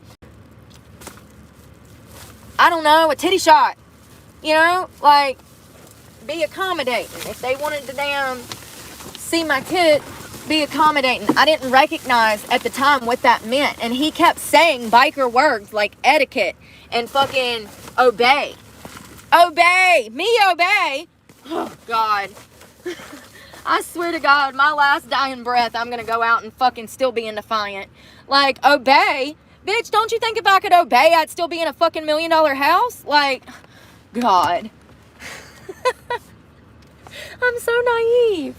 S1: titty shot. You know, like, be accommodating. If they wanted to damn see my tit, be accommodating. I didn't recognize at the time what that meant. And he kept saying biker words like etiquette and fucking obey. Obey! Me obey! Oh, God. I swear to God, my last dying breath, I'm going to go out and fucking still be in defiant. Like, obey? Bitch, don't you think if I could obey, I'd still be in a fucking $1 million house? Like, God. I'm so naive.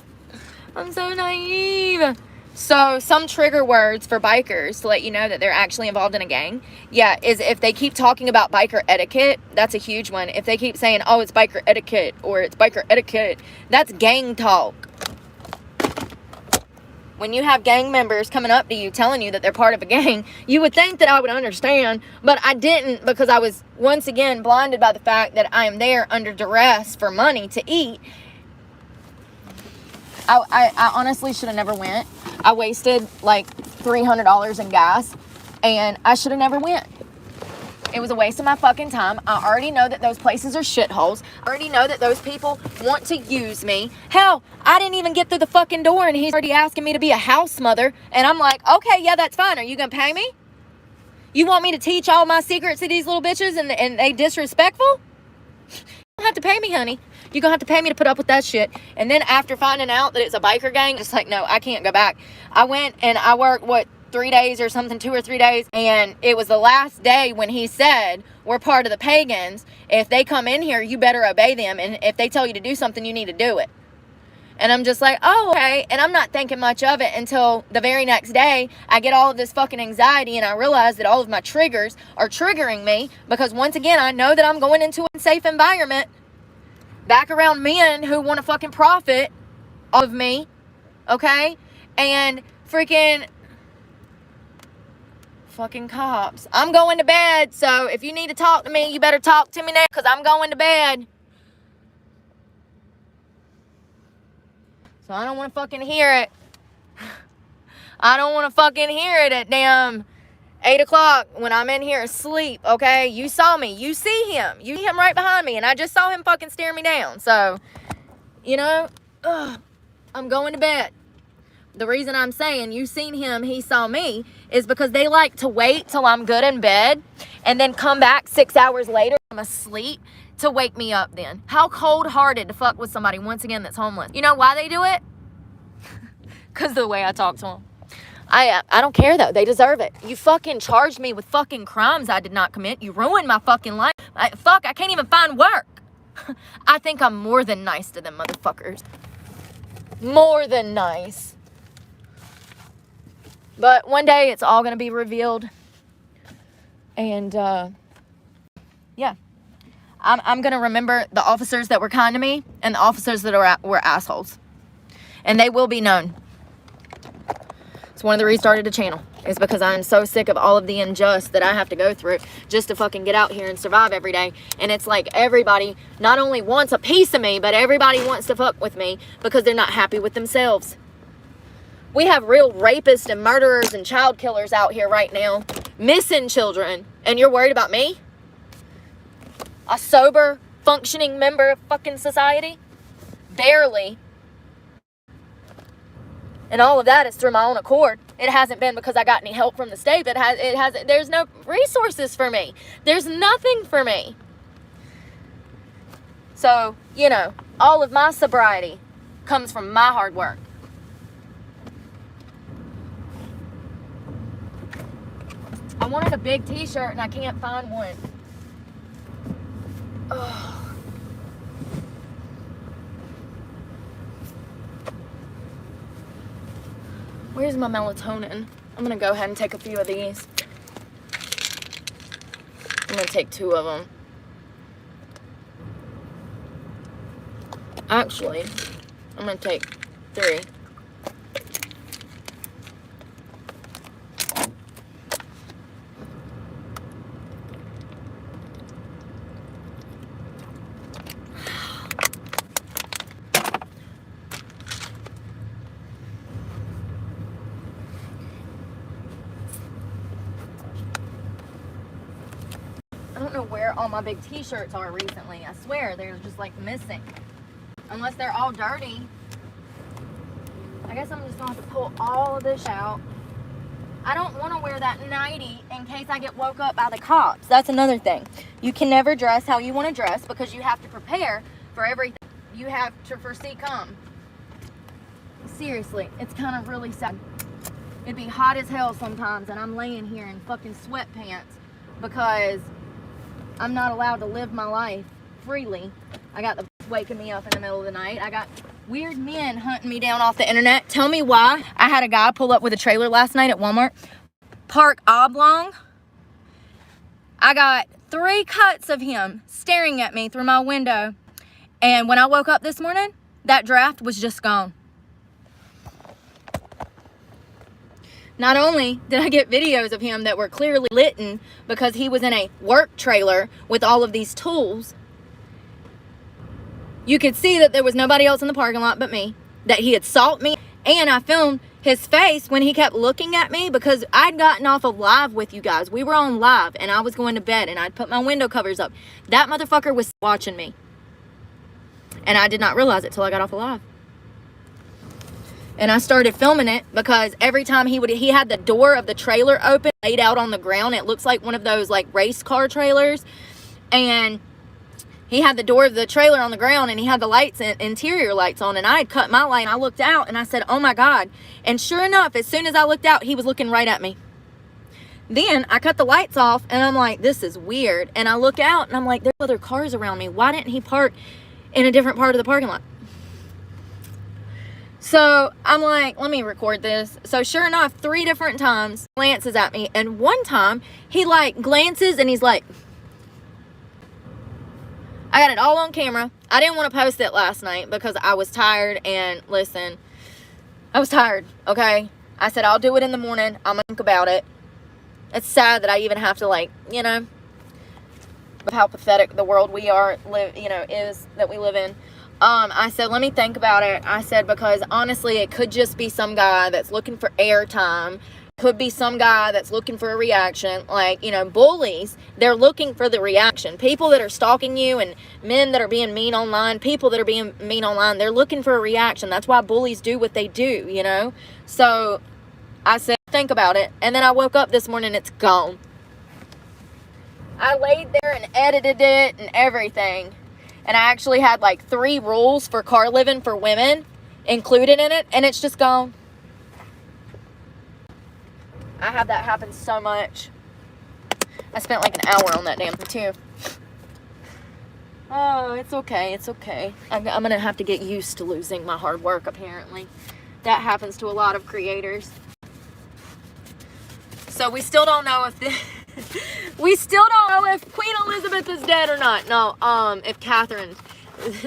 S1: So, some trigger words for bikers to let you know that they're actually involved in a gang. Yeah, is if they keep talking about biker etiquette, that's a huge one. If they keep saying, oh, it's biker etiquette, or it's biker etiquette, that's gang talk. When you have gang members coming up to you telling you that they're part of a gang, you would think that I would understand, but I didn't, because I was once again blinded by the fact that I am there under duress for money to eat. I honestly should have never went. I wasted like $300 in gas, and I should have never went. It was a waste of my fucking time. I already know that those places are shitholes. I already know that those people want to use me. Hell, I didn't even get through the fucking door, and he's already asking me to be a house mother. And I'm like, okay, yeah, that's fine. Are you going to pay me? You want me to teach all my secrets to these little bitches and they disrespectful? You don't have to pay me, honey. You're going to have to pay me to put up with that shit. And then after finding out that it's a biker gang, just like, no, I can't go back. I went and I worked, 3 days or something, 2 or 3 days. And it was the last day when he said, we're part of the pagans. If they come in here, you better obey them. And if they tell you to do something, you need to do it. And I'm just like, oh, okay. And I'm not thinking much of it until the very next day. I get all of this fucking anxiety and I realize that all of my triggers are triggering me. Because once again, I know that I'm going into a safe environment. Back around men who want to fucking profit off of me. Okay? And freaking fucking cops. I'm going to bed, so if you need to talk to me, you better talk to me now, because I'm going to bed. So I don't want to fucking hear it. I don't want to fucking hear it at damn 8 o'clock when I'm in here asleep, okay? You saw me. You see him. You see him right behind me, and I just saw him fucking stare me down. So, you know, I'm going to bed. The reason I'm saying you seen him, he saw me, is because they like to wait till I'm good in bed and then come back 6 hours later, I'm asleep, to wake me up then. How cold-hearted to fuck with somebody, once again, that's homeless. You know why they do it? Because of the way I talk to them. I don't care, though. They deserve it. You fucking charged me with fucking crimes I did not commit. You ruined my fucking life. I can't even find work. I think I'm more than nice to them motherfuckers. More than nice. But one day it's all going to be revealed. And, yeah. I'm going to remember the officers that were kind to me and the officers that were assholes. And they will be known. It's one of the reasons I started the channel. Is because I'm so sick of all of the unjust that I have to go through just to fucking get out here and survive every day. And it's like everybody not only wants a piece of me, but everybody wants to fuck with me because they're not happy with themselves. We have real rapists and murderers and child killers out here right now, missing children, and you're worried about me? A sober, functioning member of fucking society? Barely. And all of that is through my own accord. It hasn't been because I got any help from the state. There's no resources for me. There's nothing for me. So, you know, all of my sobriety comes from my hard work. I wanted a big t-shirt and I can't find one. Ugh. Where's my melatonin? I'm gonna go ahead and take a few of these. I'm gonna take 2 of them. Actually, I'm gonna take 3. I don't know where all my big t-shirts are recently. I swear they're just like missing. Unless they're all dirty. I guess I'm just gonna have to pull all of this out. I don't want to wear that nightie in case I get woke up by the cops. That's another thing. You can never dress how you want to dress because you have to prepare for everything. You have to foresee come. Seriously, it's kind of really sad. It'd be hot as hell sometimes and I'm laying here in fucking sweatpants because I'm not allowed to live my life freely. I got the waking me up in the middle of the night. I got weird men hunting me down off the internet. Tell me why. I had a guy pull up with a trailer last night at Walmart. Park oblong. I got 3 cuts of him staring at me through my window. And when I woke up this morning, that draft was just gone. Not only did I get videos of him that were clearly lit because he was in a work trailer with all of these tools. You could see that there was nobody else in the parking lot but me. That he had sought me. And I filmed his face when he kept looking at me because I'd gotten off of live with you guys. We were on live and I was going to bed and I'd put my window covers up. That motherfucker was watching me. And I did not realize it till I got off of live. And I started filming it because every time he had the door of the trailer open, laid out on the ground. It looks like one of those like race car trailers. And he had the door of the trailer on the ground and he had the lights, interior lights on. And I had cut my light and I looked out and I said, oh my God. And sure enough, as soon as I looked out, he was looking right at me. Then I cut the lights off and I'm like, this is weird. And I look out and I'm like, there's other cars around me. Why didn't he park in a different part of the parking lot? So I'm like, let me record this. So sure enough, 3 different times glances at me. And one time he like glances and he's like, I got it all on camera. I didn't want to post it last night because I was tired. And listen, I was tired. Okay. I said, I'll do it in the morning. I'm going to think about it. It's sad that I even have to, like, you know, how pathetic the world we are, is that we live in. I said, let me think about it. I said, because honestly, it could just be some guy that's looking for airtime. Could be some guy that's looking for a reaction. Like, you know, bullies, they're looking for the reaction. People that are stalking you and men that are being mean online, people that are being mean online, they're looking for a reaction. That's why bullies do what they do, you know? So I said, think about it. And then I woke up this morning, it's gone. I laid there and edited it and everything. And I actually had like 3 rules for car living for women included in it. And it's just gone. I have that happen so much. I spent like an hour on that damn thing too. Oh, it's okay. It's okay. I'm going to have to get used to losing my hard work, apparently. That happens to a lot of creators. So we still don't know if we still don't know if Queen Elizabeth is dead or not. No, if Catherine,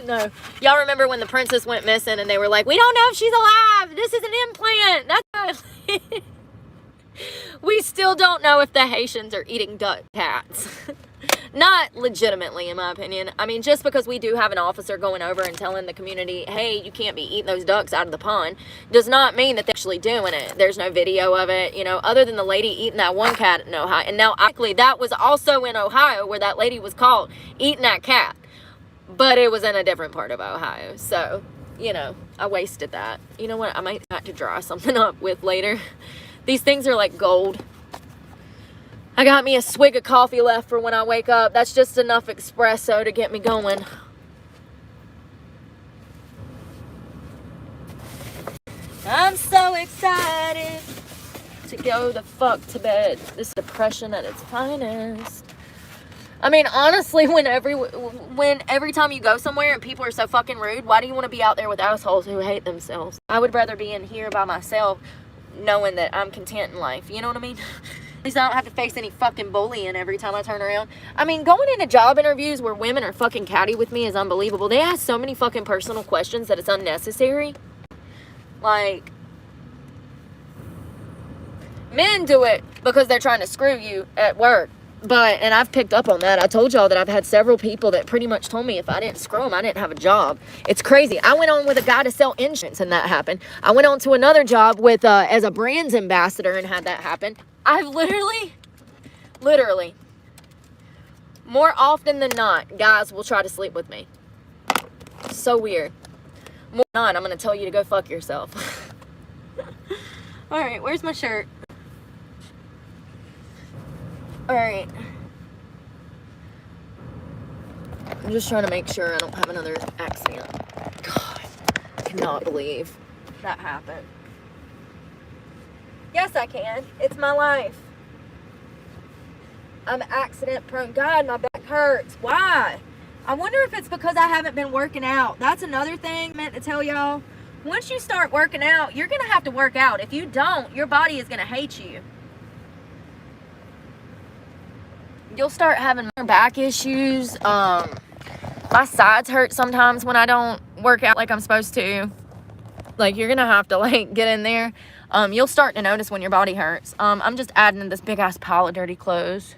S1: no. Y'all remember when the princess went missing and they were like, we don't know if she's alive. This is an implant. That's we still don't know if the Haitians are eating duck cats. Not legitimately, in my opinion. I mean, just because we do have an officer going over and telling the community, hey, you can't be eating those ducks out of the pond, does not mean that they're actually doing it. There's no video of it, you know, other than the lady eating that one cat in Ohio. And now, actually, that was also in Ohio where that lady was caught eating that cat. But it was in a different part of Ohio. So, you know, I wasted that. You know what? I might have to dry something up with later. These things are like gold. I got me a swig of coffee left for when I wake up. That's just enough espresso to get me going. I'm so excited to go the fuck to bed. This depression at its finest. I mean, honestly, when every time you go somewhere and people are so fucking rude, why do you want to be out there with assholes who hate themselves? I would rather be in here by myself knowing that I'm content in life. You know what I mean? At least I don't have to face any fucking bullying every time I turn around. I mean, going into job interviews where women are fucking catty with me is unbelievable. They ask so many fucking personal questions that it's unnecessary. Like, men do it because they're trying to screw you at work. And I've picked up on that. I told y'all that I've had several people that pretty much told me if I didn't screw them, I didn't have a job. It's crazy. I went on with a guy to sell insurance and that happened. I went on to another job with as a brands ambassador and had that happen. I've literally, more often than not, guys will try to sleep with me. So weird. More than not, I'm going to tell you to go fuck yourself. All right, where's my shirt? All right. I'm just trying to make sure I don't have another accident. God, I cannot believe that happened. Yes, I can. It's my life. I'm accident prone. God, my back hurts. Why? I wonder if it's because I haven't been working out. That's another thing I meant to tell y'all. Once you start working out, you're going to have to work out. If you don't, your body is going to hate you. You'll start having more back issues. My sides hurt sometimes when I don't work out like I'm supposed to. Like, you're going to have to, like, get in there. You'll start to notice when your body hurts. I'm just adding this big-ass pile of dirty clothes.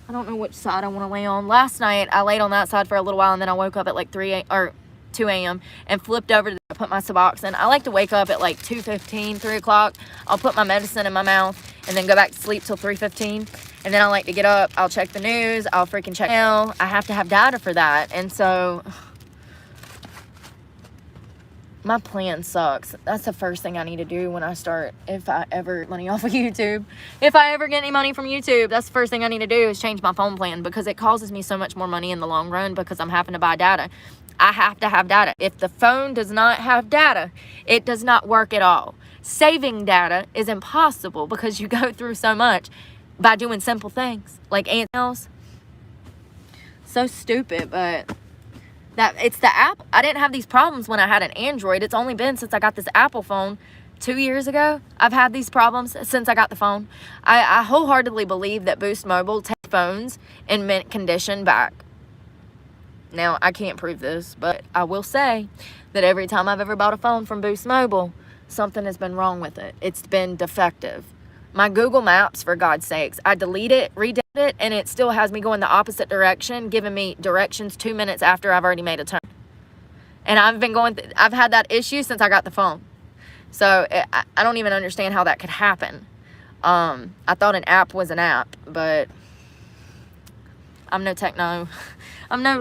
S1: I don't know which side I want to lay on. Last night, I laid on that side for a little while, and then I woke up at, like, 2 a.m. and flipped over to put my Suboxone. I like to wake up at, like, 2:15, 3 o'clock. I'll put my medicine in my mouth and then go back to sleep till 3:15. And then I like to get up, I'll check the news, I'll freaking check mail. I have to have data for that. And so my plan sucks. That's the first thing I need to do when I start, if I ever get money off of YouTube. If I ever get any money from YouTube, that's the first thing I need to do is change my phone plan, because it causes me so much more money in the long run because I'm having to buy data. I have to have data. If the phone does not have data, it does not work at all. Saving data is impossible because you go through so much by doing simple things like anything else. So stupid, but it's the app. I didn't have these problems when I had an Android. It's only been since I got this Apple phone 2 years ago. I've had these problems since I got the phone. I wholeheartedly believe that Boost Mobile takes phones in mint condition back. Now, I can't prove this, but I will say that every time I've ever bought a phone from Boost Mobile, something has been wrong with it. It's been defective. My Google Maps, for God's sakes, I delete it, redid it, and it still has me going the opposite direction, giving me directions 2 minutes after I've already made a turn. And I've had that issue since I got the phone. So I don't even understand how that could happen. I thought an app was an app, but I'm no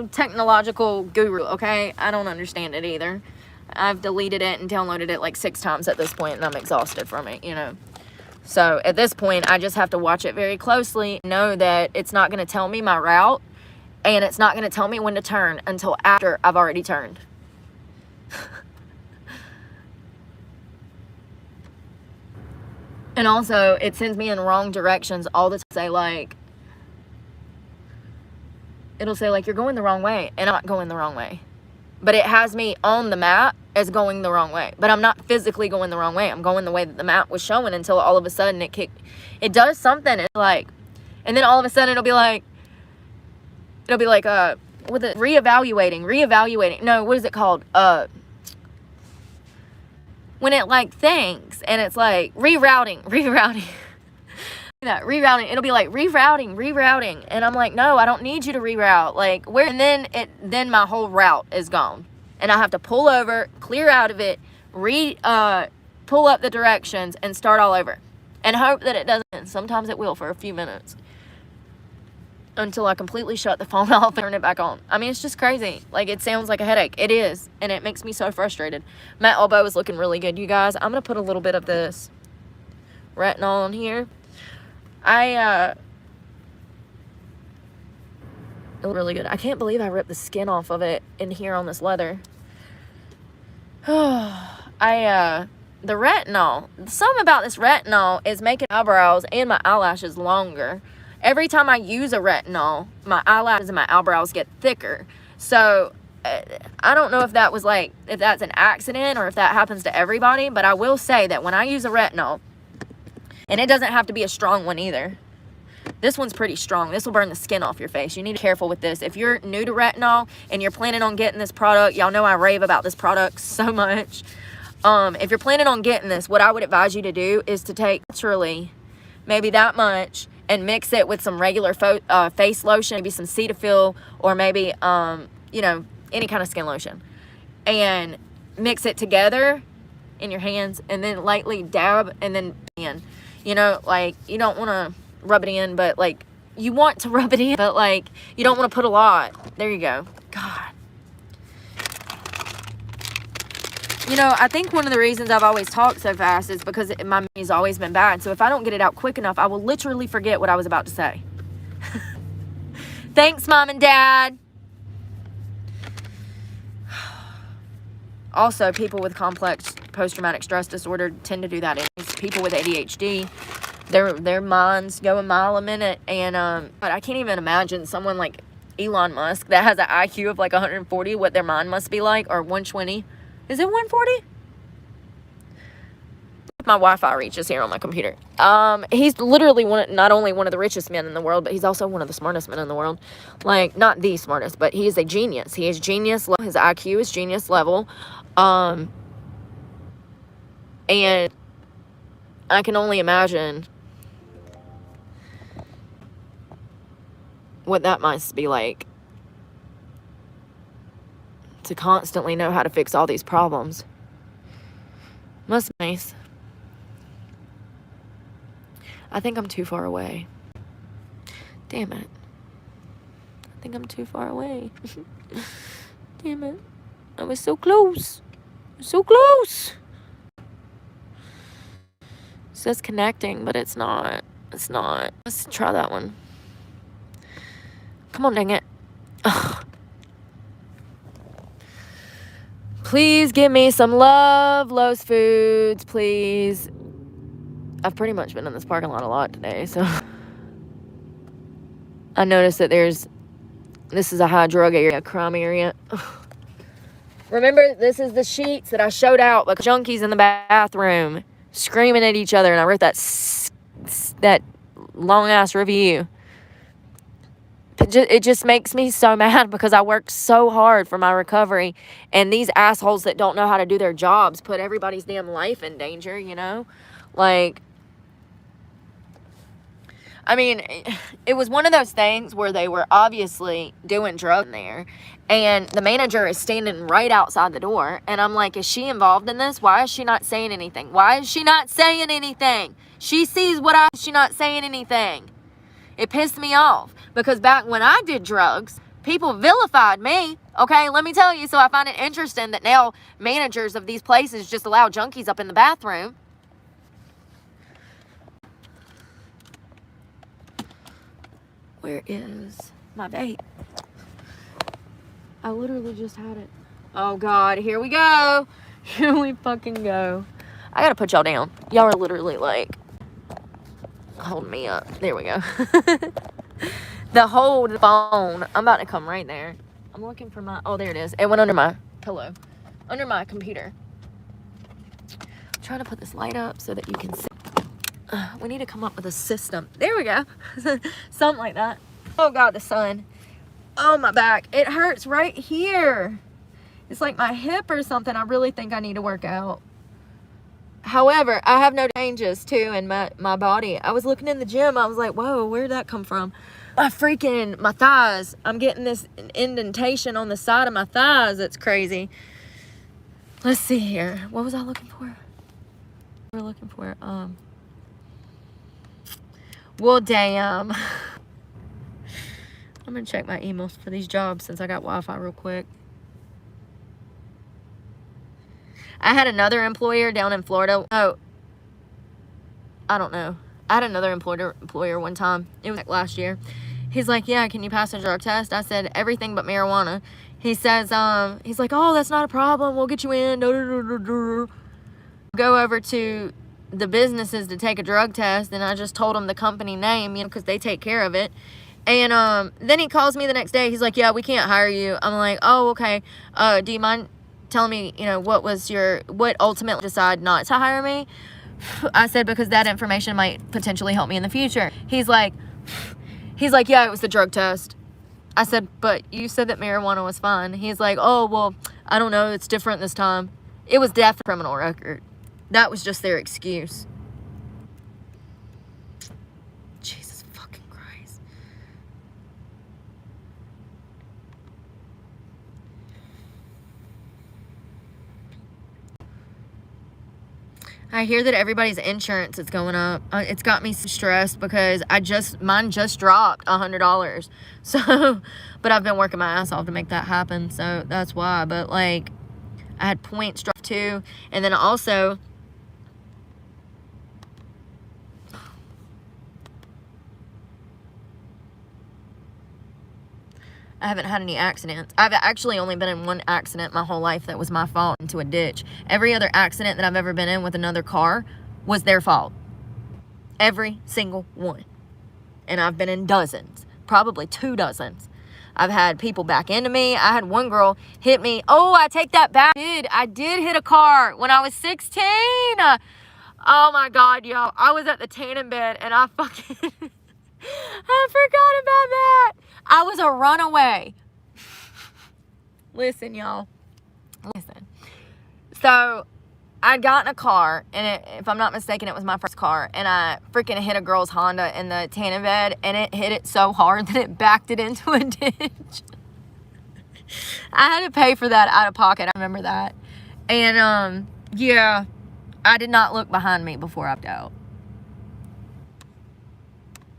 S1: technological guru, okay? I don't understand it either. I've deleted it and downloaded it like 6 times at this point, and I'm exhausted from it, you know. So at this point, I just have to watch it very closely, know that it's not going to tell me my route, and it's not going to tell me when to turn until after I've already turned. And also, it sends me in wrong directions all the time. It'll say like, you're going the wrong way, and I'm not going the wrong way. But it has me on the map as going the wrong way. But I'm not physically going the wrong way. I'm going the way that the map was showing until all of a sudden it does something. It's like, and then all of a sudden it'll be like, with it reevaluating. No, what is it called? When it like thinks and it's like rerouting. That rerouting, it'll be like rerouting, and I'm like, no, I don't need you to reroute. Like, where? And then my whole route is gone, and I have to pull over, clear out of it, pull up the directions, and start all over, and hope that it doesn't. Sometimes it will for a few minutes until I completely shut the phone off and turn it back on. I mean, it's just crazy. Like, it sounds like a headache. It is, and it makes me so frustrated. My elbow is looking really good, you guys. I'm gonna put a little bit of this retinol on here. It looked really good. I can't believe I ripped the skin off of it in here on this leather. The retinol. Something about this retinol is making eyebrows and my eyelashes longer. Every time I use a retinol, my eyelashes and my eyebrows get thicker. So I don't know if that's an accident or if that happens to everybody, but I will say that when I use a retinol, and it doesn't have to be a strong one either. This one's pretty strong. This will burn the skin off your face. You need to be careful with this. If you're new to retinol and you're planning on getting this product, y'all know I rave about this product so much. If you're planning on getting this, what I would advise you to do is to take naturally maybe that much and mix it with some regular face lotion, maybe some Cetaphil, or maybe, any kind of skin lotion. And mix it together in your hands and then lightly dab and then in. You know, like, you don't want to rub it in, but, like, you want to rub it in, but, like, you don't want to put a lot. There you go. God. You know, I think one of the reasons I've always talked so fast is because my memory's always been bad. So if I don't get it out quick enough, I will literally forget what I was about to say. Thanks, Mom and Dad. Also, people with complex post-traumatic stress disorder tend to do that. People with ADHD, their minds go a mile a minute. And but I can't even imagine someone like Elon Musk that has an IQ of like 140, what their mind must be like, or 120. Is it 140? My Wi-Fi reaches here on my computer. He's literally not only one of the richest men in the world, but he's also one of the smartest men in the world. Like, not the smartest, but he is a genius. He is genius. His IQ is genius level. And I can only imagine what that must be like to constantly know how to fix all these problems. Must be nice. I think I'm too far away. Damn it. I think I'm too far away. Damn it. I was so close. So close. It says connecting, but it's not. It's not. Let's try that one. Come on, dang it. Ugh. Please give me some love, Lowe's Foods, please. I've pretty much been in this parking lot a lot today, so. I noticed that this is a high drug area, crime area. Ugh. Remember, this is the sheets that I showed out, like junkies in the bathroom screaming at each other, and I wrote that long-ass review. it just makes me so mad because I worked so hard for my recovery, and these assholes that don't know how to do their jobs put everybody's damn life in danger, you know? Like, I mean, it was one of those things where they were obviously doing drugs in there, and the manager is standing right outside the door, and I'm like, is she involved in this? Why is she not saying anything? Why is she not saying anything? She sees she not saying anything. It pissed me off because back when I did drugs, people vilified me. Okay, let me tell you. So I find it interesting that now managers of these places just allow junkies up in the bathroom. Where is my vape? I literally just had it. Oh God, here we go. Here we fucking go. I gotta put y'all down. Y'all are literally like holding me up. There we go. The hold phone. I'm about to come right there. I'm looking for my, oh, there it is. It went under my pillow, under my computer. I'm trying to put this light up so that you can see. We need to come up with a system. There we go. Something like that. Oh God, the sun. Oh, my back. It hurts right here. It's like my hip or something. I really think I need to work out. However, I have no changes too in my body. I was looking in the gym. I was like, whoa, where'd that come from? My thighs. I'm getting this indentation on the side of my thighs. It's crazy. Let's see here. What was I looking for? We're looking for, well, damn. I'm gonna check my emails for these jobs since I got Wi-Fi real quick. I had another employer down in Florida. Oh, I don't know. I had another employer one time. It was like last year. He's like, yeah, can you pass a drug test? I said, everything but marijuana. He says, he's like, oh, that's not a problem. We'll get you in. Go over to the businesses to take a drug test. And I just told him the company name, you know, because they take care of it. And then he calls me the next day. He's like, yeah, we can't hire you. I'm like, oh, okay. Do you mind telling me, you know, what ultimately decided not to hire me? I said, because that information might potentially help me in the future. He's like, yeah, it was the drug test. I said, but you said that marijuana was fine. He's like, oh, well, I don't know. It's different this time. It was definitely a criminal record. That was just their excuse. Jesus fucking Christ. I hear that everybody's insurance is going up. It's got me stressed because mine just dropped $100. So, but I've been working my ass off to make that happen. So that's why. But like, I had points dropped too. And then also, I haven't had any accidents. I've actually only been in one accident my whole life that was my fault, into a ditch. Every other accident that I've ever been in with another car was their fault. Every single one. And I've been in dozens, probably 2 dozens. I've had people back into me. I had one girl hit me. Oh, I take that back. I did hit a car when I was 16. Oh my God, y'all. I was at the tanning bed and I fucking, I forgot about that. I was a runaway. Listen, y'all. Listen. So, I'd gotten a car, and if I'm not mistaken, it was my first car, and I freaking hit a girl's Honda in the tanning bed, and it hit it so hard that it backed it into a ditch. I had to pay for that out of pocket. I remember that. And, yeah, I did not look behind me before I got out.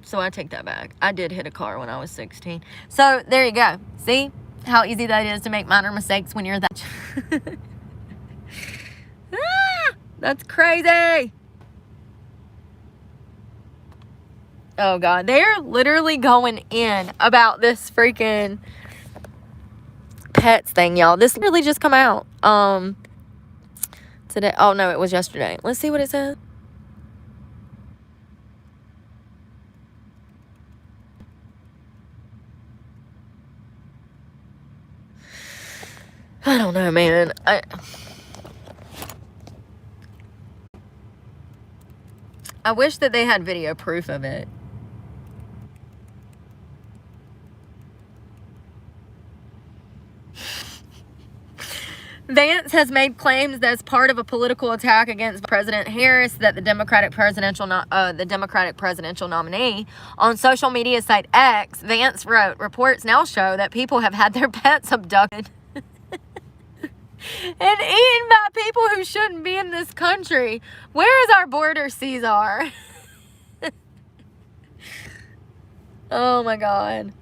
S1: So I take that back. I did hit a car when I was 16. So there you go. See how easy that is to make minor mistakes when you're that. That's crazy. Oh God, they're literally going in about this freaking pets thing, y'all. This really just come out today. Oh no, it was yesterday. Let's see what it says. I don't know, man. I wish that they had video proof of it. Vance has made claims that as part of a political attack against President Harris, that the Democratic presidential nominee. On social media site X, Vance wrote, "Reports now show that people have had their pets abducted and eaten by people who shouldn't be in this country. Where is our border, Caesar?" Oh my God.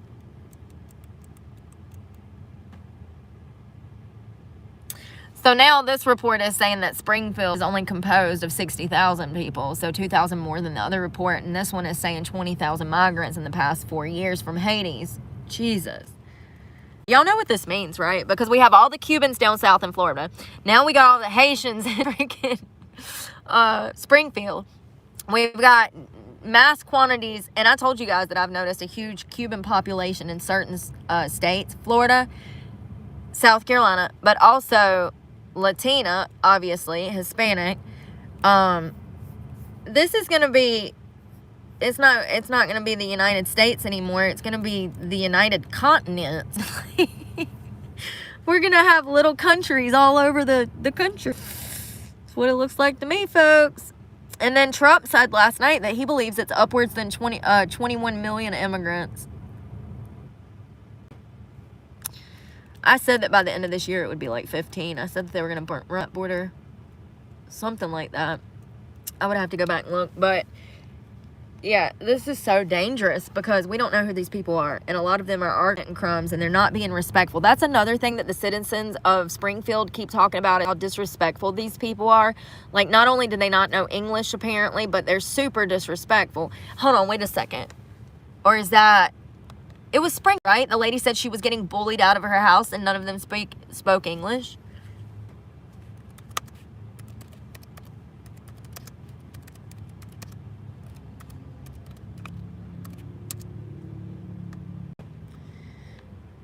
S1: So now this report is saying that Springfield is only composed of 60,000 people, so 2,000 more than the other report, and this one is saying 20,000 migrants in the past 4 years from Haiti. Jesus. Y'all know what this means, right? Because we have all the Cubans down south in Florida. Now we got all the Haitians in freaking Springfield. We've got mass quantities, and I told you guys that I've noticed a huge Cuban population in certain states, Florida, South Carolina, but also Latina, obviously, Hispanic. This is going to be, it's not going to be the United States anymore. It's going to be the United Continents. We're going to have little countries all over the country. That's what it looks like to me, folks. And then Trump said last night that he believes it's upwards than 21 million immigrants. I said that by the end of this year it would be like 15. I said that they were going to run border. Something like that. I would have to go back and look. But, yeah, this is so dangerous because we don't know who these people are. And a lot of them are ardent crimes and they're not being respectful. That's another thing that the citizens of Springfield keep talking about, how disrespectful these people are. Like, not only do they not know English, apparently, but they're super disrespectful. Hold on, wait a second. Or is that... It was Spring, right? The lady said she was getting bullied out of her house and none of them spoke English.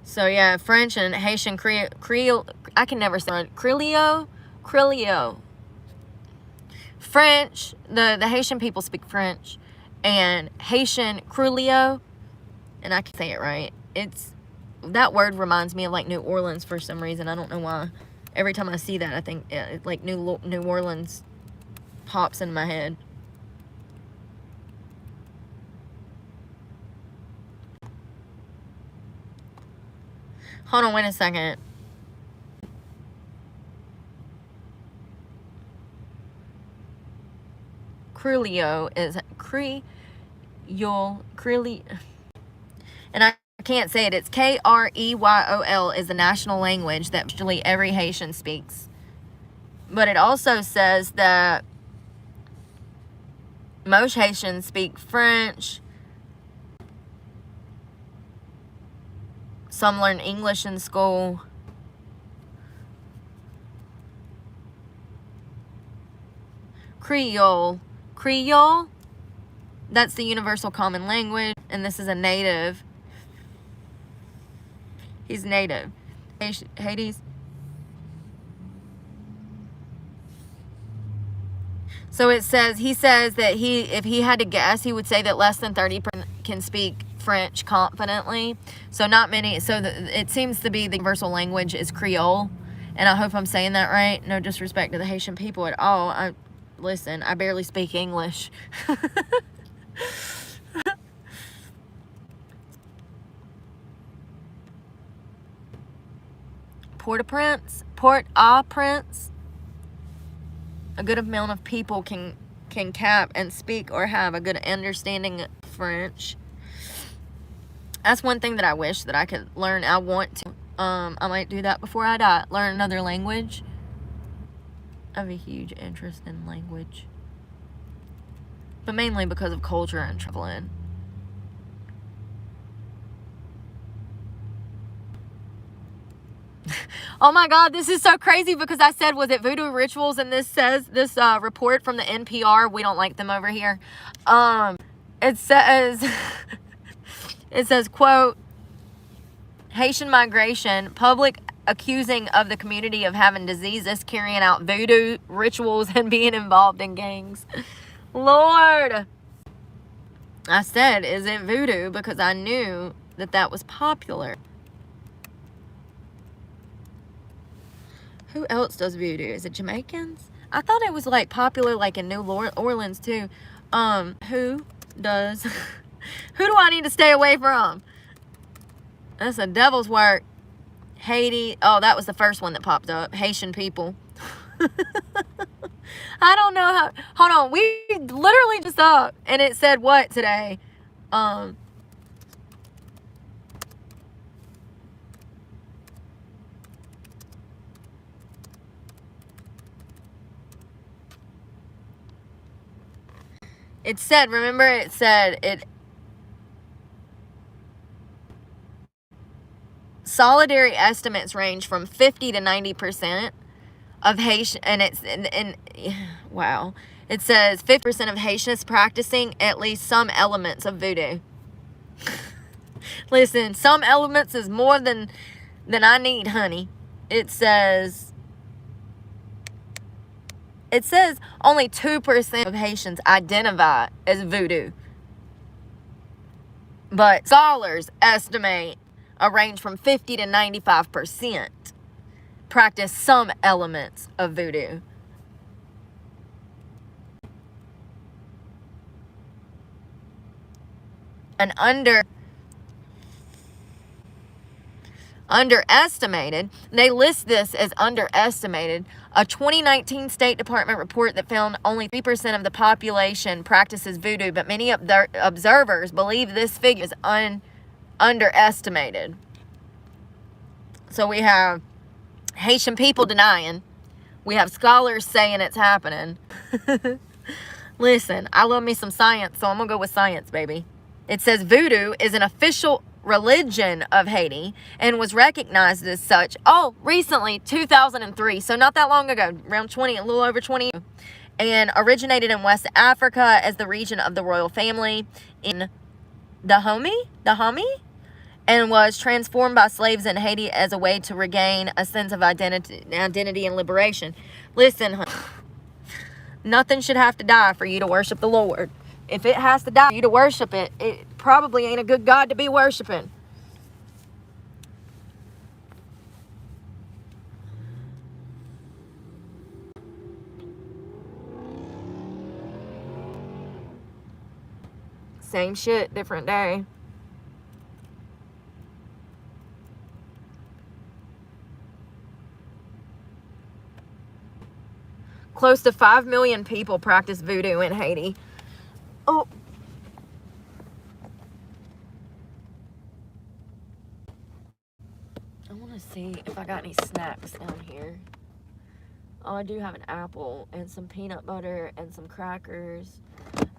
S1: So, yeah, French and Haitian Creole. I can never say it. Creole. French. The Haitian people speak French. And Haitian Creole. And I can say it right. That word reminds me of like New Orleans for some reason. I don't know why. Every time I see that, I think like New Orleans pops in my head. Hold on, wait a second. Creole is Creole. And I can't say it. It's Creole is the national language that virtually every Haitian speaks. But it also says that most Haitians speak French. Some learn English in school. Creole. That's the universal common language. And this is a native. He's native. Hades. So he says that if he had to guess, he would say that less than 30% can speak French confidently. So not many. So it seems to be the universal language is Creole. And I hope I'm saying that right. No disrespect to the Haitian people at all. Listen, I barely speak English. Port-au-Prince. A good amount of people can cap and speak or have a good understanding of French. That's one thing that I wish that I could learn. I want to. I might do that before I die. Learn another language. I have a huge interest in language. But mainly because of culture and traveling. Oh my God, this is so crazy because I said, was it voodoo rituals? And this says, this report from the NPR, we don't like them over here. It says, quote, Haitian migration, public accusing of the community of having diseases, carrying out voodoo rituals, and being involved in gangs. Lord. I said, is it voodoo? Because I knew that was popular. Who else does voodoo? Is it Jamaicans? I thought it was like popular like in New Orleans too. Who does who do I need to stay away from? That's a devil's work. Haiti. Oh, that was the first one that popped up. Haitian people. I don't know how. Hold on. We literally just up and it said what today? It said, remember it said it. Solidary estimates range from 50 to 90% of Haitian, and it's wow. It says 50% of Haitians practicing at least some elements of voodoo. Listen, some elements is more than I need, honey. It says only 2% of Haitians identify as voodoo. But scholars estimate a range from 50 to 95% practice some elements of voodoo. And underestimated, they list this as underestimated. A 2019 State Department report that found only 3% of the population practices voodoo, but many observers believe this figure is underestimated. So we have Haitian people denying. We have scholars saying it's happening. Listen, I love me some science, so I'm going to go with science, baby. It says voodoo is an official religion of Haiti and was recognized as such, recently, 2003, so not that long ago, around a little over 20, and originated in West Africa as the region of the royal family in Dahomey, and was transformed by slaves in Haiti as a way to regain a sense of identity and liberation. Listen, nothing should have to die for you to worship the Lord. If it has to die for you to worship it, it probably ain't a good God to be worshiping. Same shit, different day. Close to 5 million people practice voodoo in Haiti. Oh. I want to see if I got any snacks down here. Oh, I do have an apple and some peanut butter and some crackers.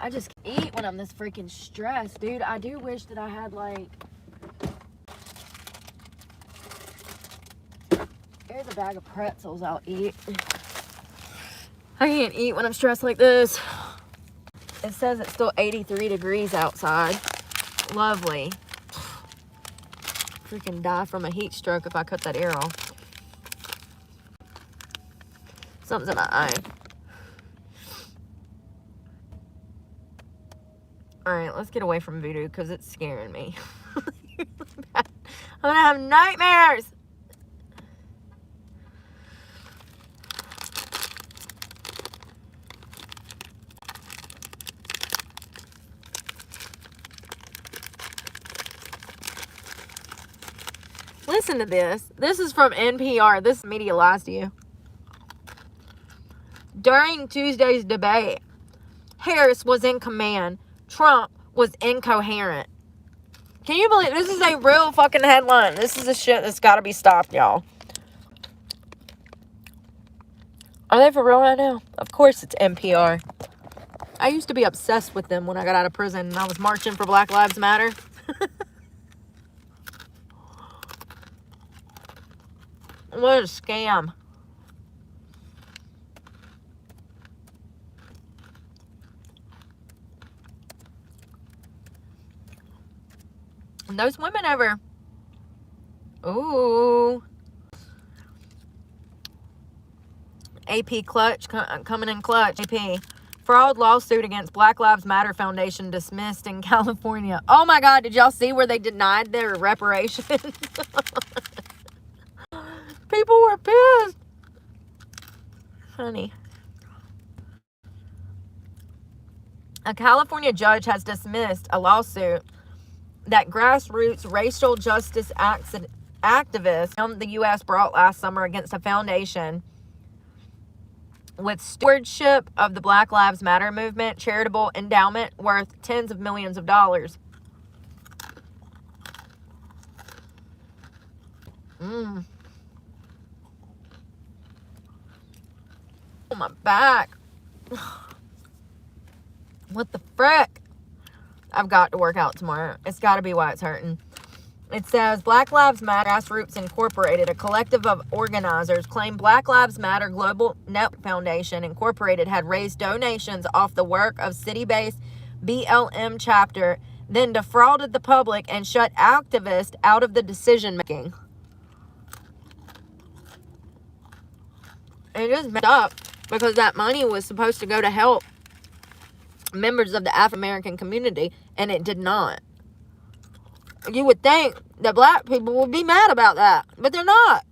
S1: I just eat when I'm this freaking stressed, dude. I do wish that I had, like... Here's a bag of pretzels I'll eat. I can't eat when I'm stressed like this. It says it's still 83 degrees outside. Lovely. Freaking die from a heat stroke if I cut that air off. Something's in my eye. Alright, let's get away from voodoo because it's scaring me. I'm gonna have nightmares. Listen to this. This is from NPR. This media lies to you. During Tuesday's debate, Harris was in command. Trump was incoherent. Can you believe this is a real fucking headline? This is a shit that's got to be stopped, y'all. Are they for real right now? Of course it's NPR. I used to be obsessed with them when I got out of prison and I was marching for Black Lives Matter. What a scam. And those women ever... Ooh. AP clutch, coming in clutch. AP. Fraud lawsuit against Black Lives Matter Foundation dismissed in California. Oh my God, did y'all see where they denied their reparations? People were pissed. honey. A California judge has dismissed a lawsuit that grassroots racial justice activists from the U.S. brought last summer against a foundation with stewardship of the Black Lives Matter movement charitable endowment worth tens of millions of dollars. Oh, my back. What the frick? I've got to work out tomorrow. It's got to be why it's hurting. It says Black Lives Matter Grassroots Incorporated, a collective of organizers, claimed Black Lives Matter Global Net Foundation Incorporated had raised donations off the work of city-based BLM chapter, then defrauded the public and shut activists out of the decision-making. It is messed up because that money was supposed to go to help members of the African-American community, and it did not. You would think that black people would be mad about that, but they're not.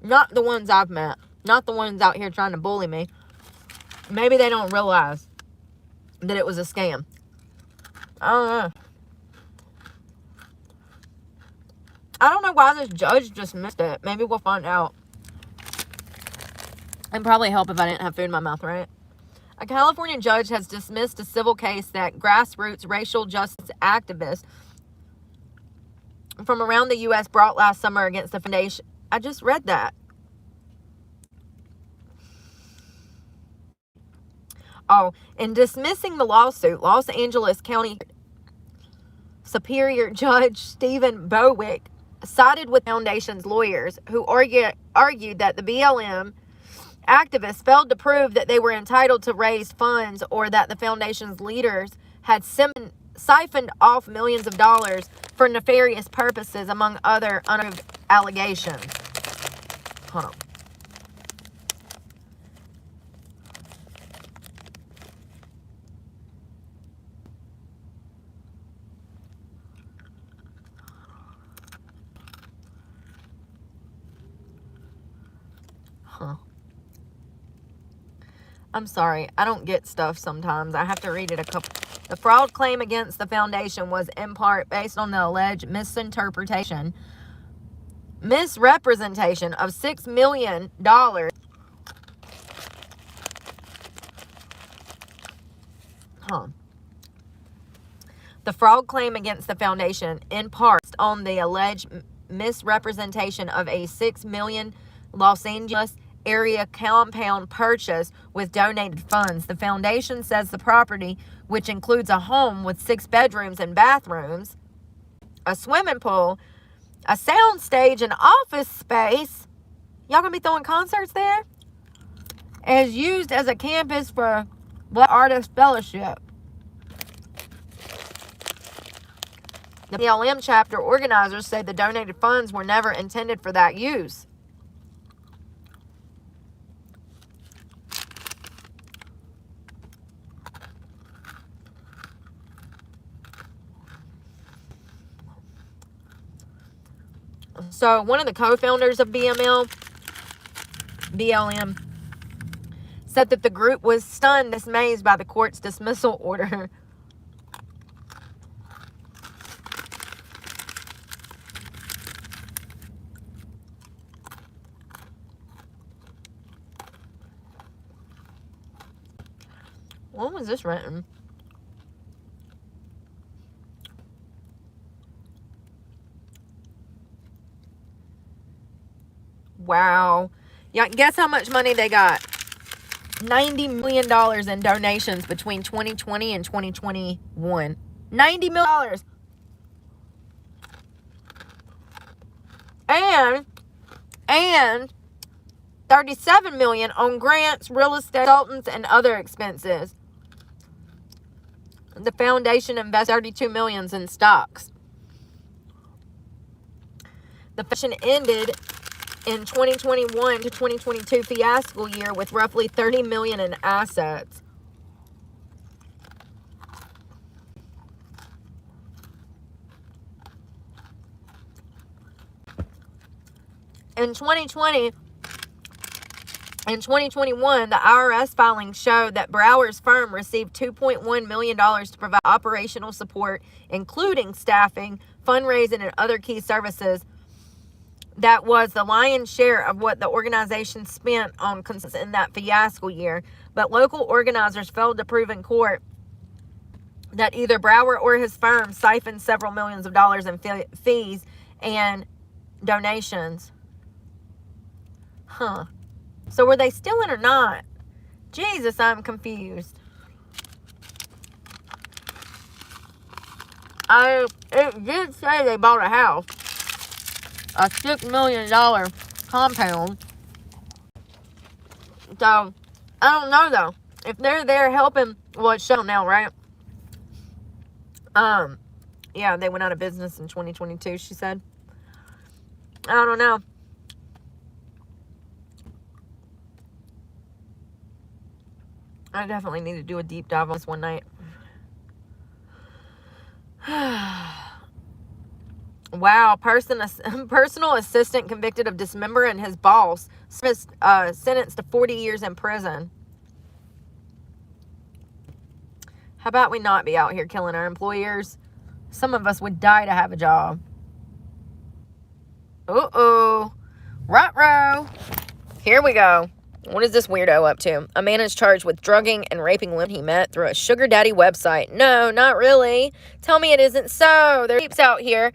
S1: Not the ones I've met. Not the ones out here trying to bully me. Maybe they don't realize that it was a scam. I don't know. I don't know why this judge just missed it. Maybe we'll find out. It'd probably help if I didn't have food in my mouth, right? A California judge has dismissed a civil case that grassroots racial justice activists from around the U.S. brought last summer against the foundation. I just read that. Oh, in dismissing the lawsuit, Los Angeles County Superior Judge Stephen Bowick sided with the foundation's lawyers who argued that the BLM activists failed to prove that they were entitled to raise funds or that the foundation's leaders had siphoned off millions of dollars for nefarious purposes, among other unproved allegations. Hold on. I'm sorry. I don't get stuff sometimes. I have to read it a couple. The fraud claim against the foundation was in part based on the alleged misrepresentation of $6 million. The fraud claim against the foundation in part on the alleged misrepresentation of a $6 million Los Angeles area compound purchase with donated funds. The foundation says the property, which includes a home with 6 bedrooms and bathrooms, a swimming pool, a sound stage, and office space, y'all gonna be throwing concerts there, is used as a campus for Black Artist Fellowship. The BLM chapter organizers say the donated funds were never intended for that use. So one of the co-founders of BLM said that the group was stunned, dismayed by the court's dismissal order. When was this written? Wow. Yeah, guess how much money they got? $90 million in donations between 2020 and 2021. $90 million. And $37 million on grants, real estate, consultants, and other expenses. The foundation invested $32 million in stocks. The foundation ended in 2021 to 2022 fiscal year with roughly $30 million in assets. In 2020 and 2021, the IRS filings showed that Brower's firm received $2.1 million to provide operational support, including staffing, fundraising, and other key services. That was the lion's share of what the organization spent on in that fiasco year. But local organizers failed to prove in court that either Brower or his firm siphoned several millions of dollars in fees and donations. Huh. So were they stealing or not? Jesus, I'm confused. It did say they bought a house. A $6 million compound. So, I don't know though. If they're there helping, well, it's shown now, right? Yeah, they went out of business in 2022, she said. I don't know. I definitely need to do a deep dive on this one night. Wow, personal assistant convicted of dismembering his boss, sentenced to 40 years in prison. How about we not be out here killing our employers? Some of us would die to have a job. Uh-oh. Ruh-roh. Here we go. What is this weirdo up to? A man is charged with drugging and raping women he met through a sugar daddy website. No, not really. Tell me it isn't so. There are peeps out here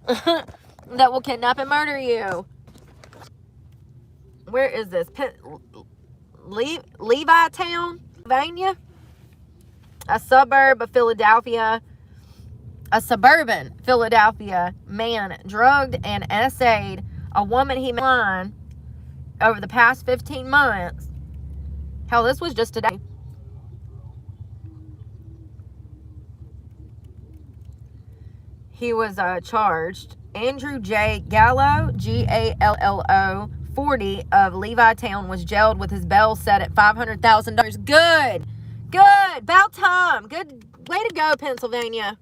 S1: that will kidnap and murder you. Where is this? Levittown, Pennsylvania? A suburban Philadelphia man drugged and essayed a woman he met online over the past 15 months. Hell, this was just today. He was charged. Andrew J. Gallo, Gallo, 40, of Levittown, was jailed with his bail set at $500,000. Good. About time. Good. Way to go, Pennsylvania.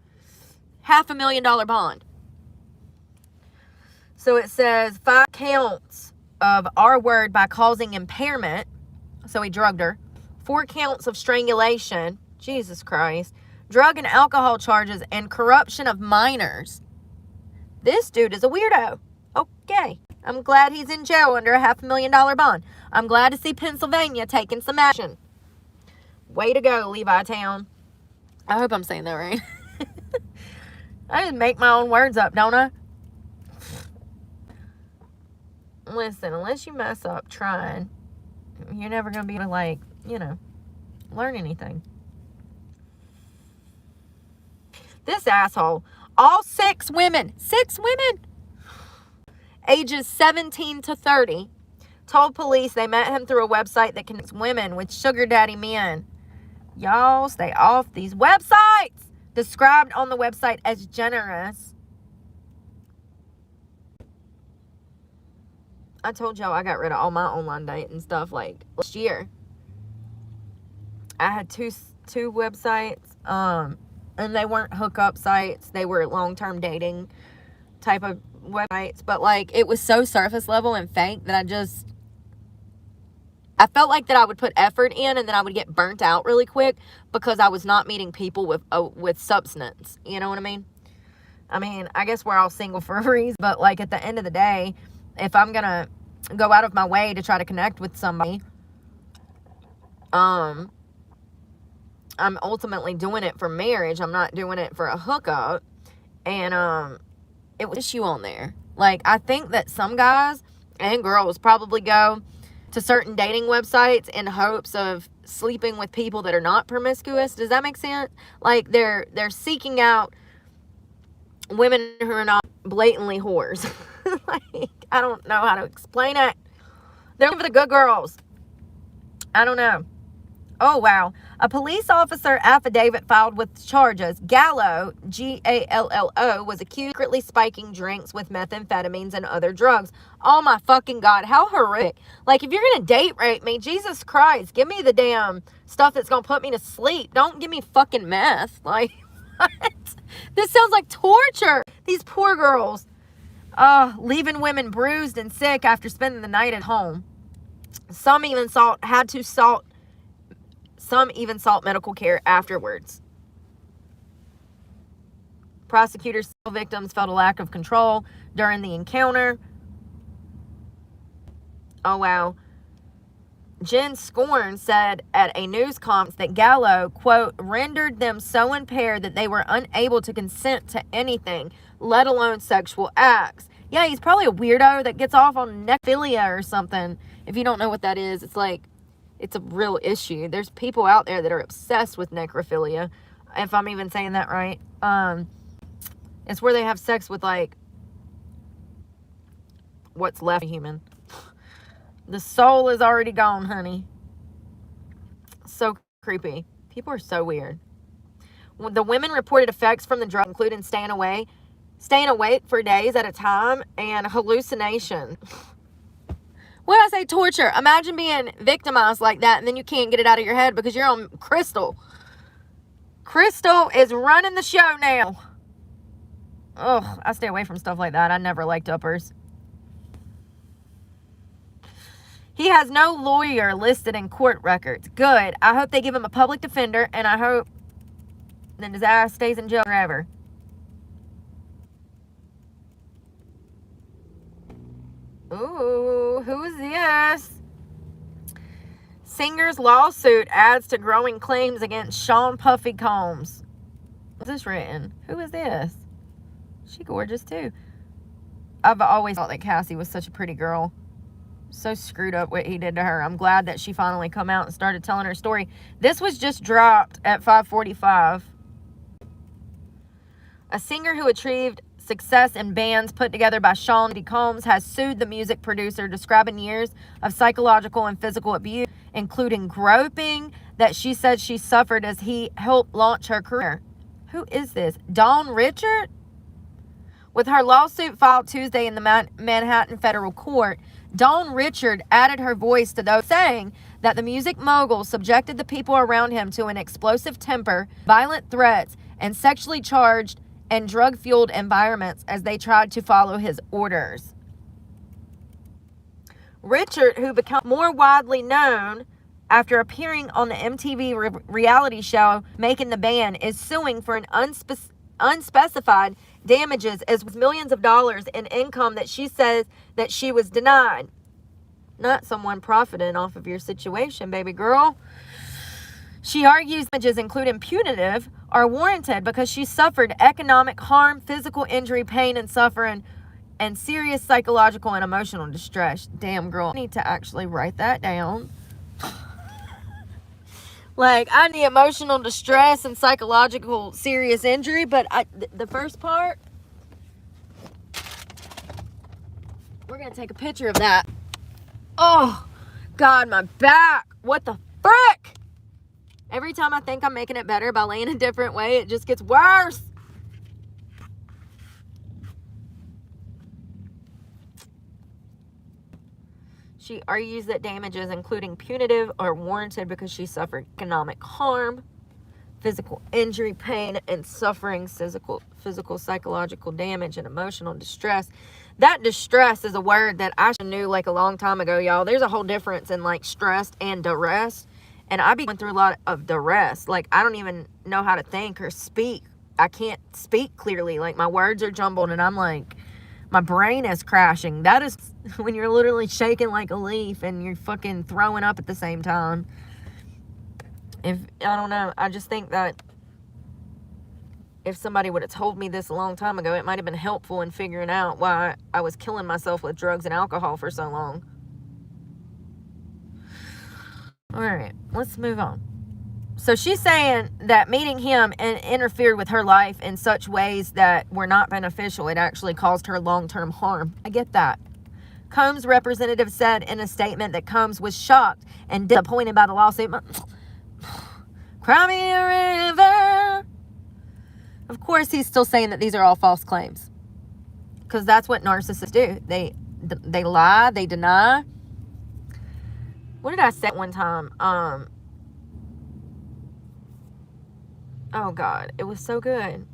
S1: $500,000 bond. So it says 5 counts of R word by causing impairment. So he drugged her. 4 counts of strangulation. Jesus Christ. Drug and alcohol charges and corruption of minors. This dude is a weirdo. Okay. I'm glad he's in jail under a $500,000 bond. I'm glad to see Pennsylvania taking some action. Way to go, Levittown. I hope I'm saying that right. I just make my own words up, don't I? Listen, unless you mess up trying, you're never going to be able to, learn anything. This asshole, all 6 women, ages 17 to 30, told police they met him through a website that connects women with sugar daddy men. Y'all stay off these websites. Described on the website as generous. I told y'all I got rid of all my online dating stuff last year. I had two websites, and they weren't hookup sites. They were long-term dating type of websites, but it was so surface level and fake that I felt like that I would put effort in and then I would get burnt out really quick because I was not meeting people with substance. You know what I mean? I guess we're all single for a reason, but at the end of the day, if I'm gonna go out of my way to try to connect with somebody, I'm ultimately doing it for marriage. I'm not doing it for a hookup. And it was issue on there. I think that some guys and girls probably go to certain dating websites in hopes of sleeping with people that are not promiscuous. Does that make sense? They're seeking out women who are not blatantly whores. I don't know how to explain it. They're for the good girls. I don't know. Oh, wow. A police officer affidavit filed with charges. Gallo, Gallo, was accused of secretly spiking drinks with methamphetamines and other drugs. Oh, my fucking God. How horrific. If you're going to date rape me, Jesus Christ, give me the damn stuff that's going to put me to sleep. Don't give me fucking meth. What? This sounds like torture. These poor girls. Leaving women bruised and sick after spending the night at home. Some even sought medical care afterwards. Prosecutors say victims felt a lack of control during the encounter. Oh, wow. Jen Scorn said at a news conference that Gallo, quote, rendered them so impaired that they were unable to consent to anything, let alone sexual acts. Yeah, he's probably a weirdo that gets off on necrophilia or something. If you don't know what that is, it's like, it's a real issue. There's people out there that are obsessed with necrophilia, if I'm even saying that right. It's where they have sex with, like, what's left of human. The soul is already gone, honey. So creepy. People are so weird. The women reported effects from the drug, including staying awake for days at a time, and hallucination. What did I say? Torture. Imagine being victimized like that, and then you can't get it out of your head because you're on crystal. Crystal is running the show now. Ugh, I stay away from stuff like that. I never liked uppers. He has no lawyer listed in court records. Good. I hope they give him a public defender, and I hope that his ass stays in jail forever. Ooh, who is this? Singer's lawsuit adds to growing claims against Sean Puffy Combs. What's this written? Who is this? She gorgeous too. I've always thought that Cassie was such a pretty girl. So screwed up what he did to her. I'm glad that she finally come out and started telling her story. This was just dropped at 5:45. A singer who achieved success in bands put together by Sean Puffy Combs has sued the music producer, describing years of psychological and physical abuse, including groping, that she said she suffered as he helped launch her career. Who is this? Dawn Richard? With her lawsuit filed Tuesday in the Manhattan federal court, Dawn Richard added her voice to those saying that the music mogul subjected the people around him to an explosive temper, violent threats, and sexually charged and drug-fueled environments as they tried to follow his orders. Richard, who became more widely known after appearing on the MTV reality show Making the Band, is suing for an unspecified damages as with millions of dollars in income that she says that she was denied. Not someone profiting off of your situation, baby girl. She argues damages, including punitive, are warranted because she suffered economic harm, physical injury, pain, and suffering, and serious psychological and emotional distress. Damn, girl, I need to actually write that down. Like, I need emotional distress and psychological serious injury, but the first part, we're going to take a picture of that. Oh, God, my back. What the frick? Every time I think I'm making it better by laying a different way, it just gets worse. She argues that damages, including punitive, are warranted because she suffered economic harm, physical injury, pain, and suffering, physical, psychological damage, and emotional distress. That distress is a word that I knew like a long time ago, y'all. There's a whole difference in like stress and duress. And I be going through a lot of duress. Like, I don't even know how to think or speak. I can't speak clearly. Like, my words are jumbled and I'm like, my brain is crashing. That is when you're literally shaking like a leaf and you're fucking throwing up at the same time. I don't know. I just think that if somebody would have told me this a long time ago, it might have been helpful in figuring out why I was killing myself with drugs and alcohol for so long. All right, let's move on. So she's saying that meeting him interfered with her life in such ways that were not beneficial. It actually caused her long-term harm. I get that. Combs' representative said in a statement that Combs was shocked and disappointed by the lawsuit. Cry me a river. Of course, he's still saying that these are all false claims. Because that's what narcissists do. They lie, they deny. What did I say one time? Oh, God. It was so good.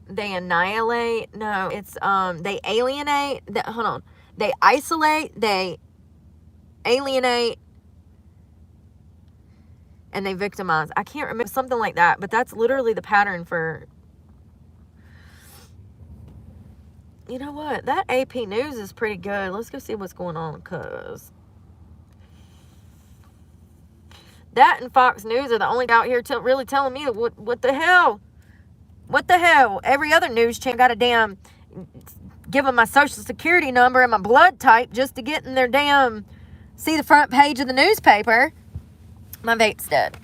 S1: they annihilate. No, it's they alienate. Hold on. They isolate, they alienate, and they victimize. I can't remember, something like that, but that's literally the pattern for... You know what? That AP News is pretty good. Let's go see what's going on, because that and Fox News are the only out here really telling me what the hell. What the hell? Every other news channel got a damn... give them my social security number and my blood type just to get in their damn... see the front page of the newspaper. My vape's dead.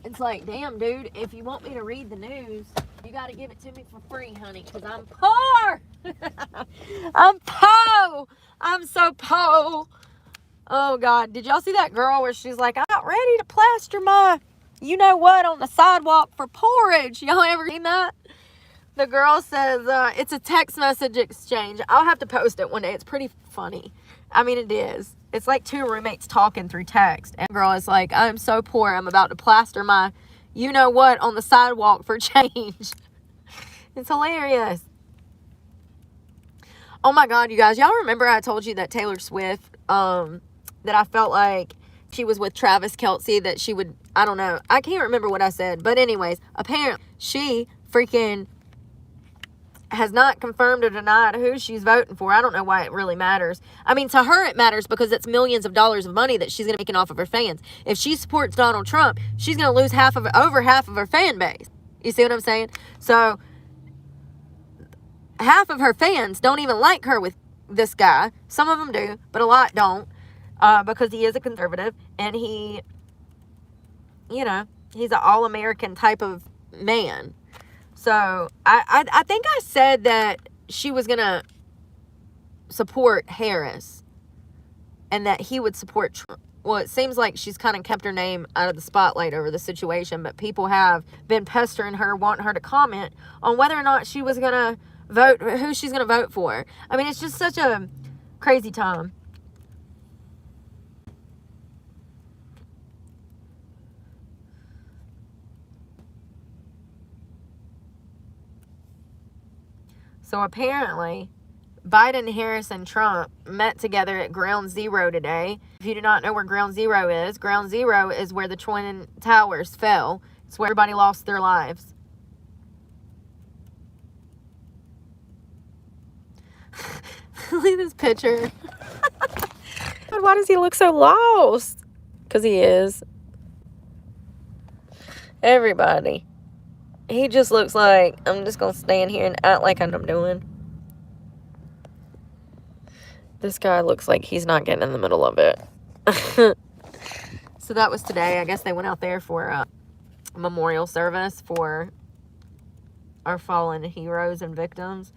S1: It's like, damn, dude, if you want me to read the news, you got to give it to me for free, honey, because I'm poor. I'm poor. I'm so poor. Oh, God. Did y'all see that girl where she's like, I'm not ready to plaster my you-know-what on the sidewalk for porridge? Y'all ever seen that? The girl says, it's a text message exchange. I'll have to post it one day. It's pretty funny. I mean, it is. It's like two roommates talking through text. And the girl is like, I'm so poor. I'm about to plaster my you-know-what on the sidewalk for change. It's hilarious. Oh, my God, you guys. Y'all remember I told you that Taylor Swift, that I felt like she was with Travis Kelce, that she would, I don't know. I can't remember what I said. But anyways, apparently she freaking... has not confirmed or denied who she's voting for. I don't know why it really matters. I mean, to her it matters because it's millions of dollars of money that she's going to be making off of her fans. If she supports Donald Trump, she's going to lose over half of her fan base. You see what I'm saying? So, half of her fans don't even like her with this guy. Some of them do, but a lot don't, because he is a conservative, and he, you know, he's an all-American type of man. So, I think I said that she was going to support Harris and that he would support Trump. Well, it seems like she's kind of kept her name out of the spotlight over the situation, but people have been pestering her, wanting her to comment on whether or not she was going to vote, who she's going to vote for. I mean, it's just such a crazy time. So apparently, Biden, Harris, and Trump met together at Ground Zero today. If you do not know where Ground Zero is where the Twin Towers fell. It's where everybody lost their lives. Look at this picture. Why does he look so lost? Because he is. Everybody. He just looks like, I'm just going to stand here and act like I'm doing. This guy looks like he's not getting in the middle of it. So that was today. I guess they went out there for a memorial service for our fallen heroes and victims.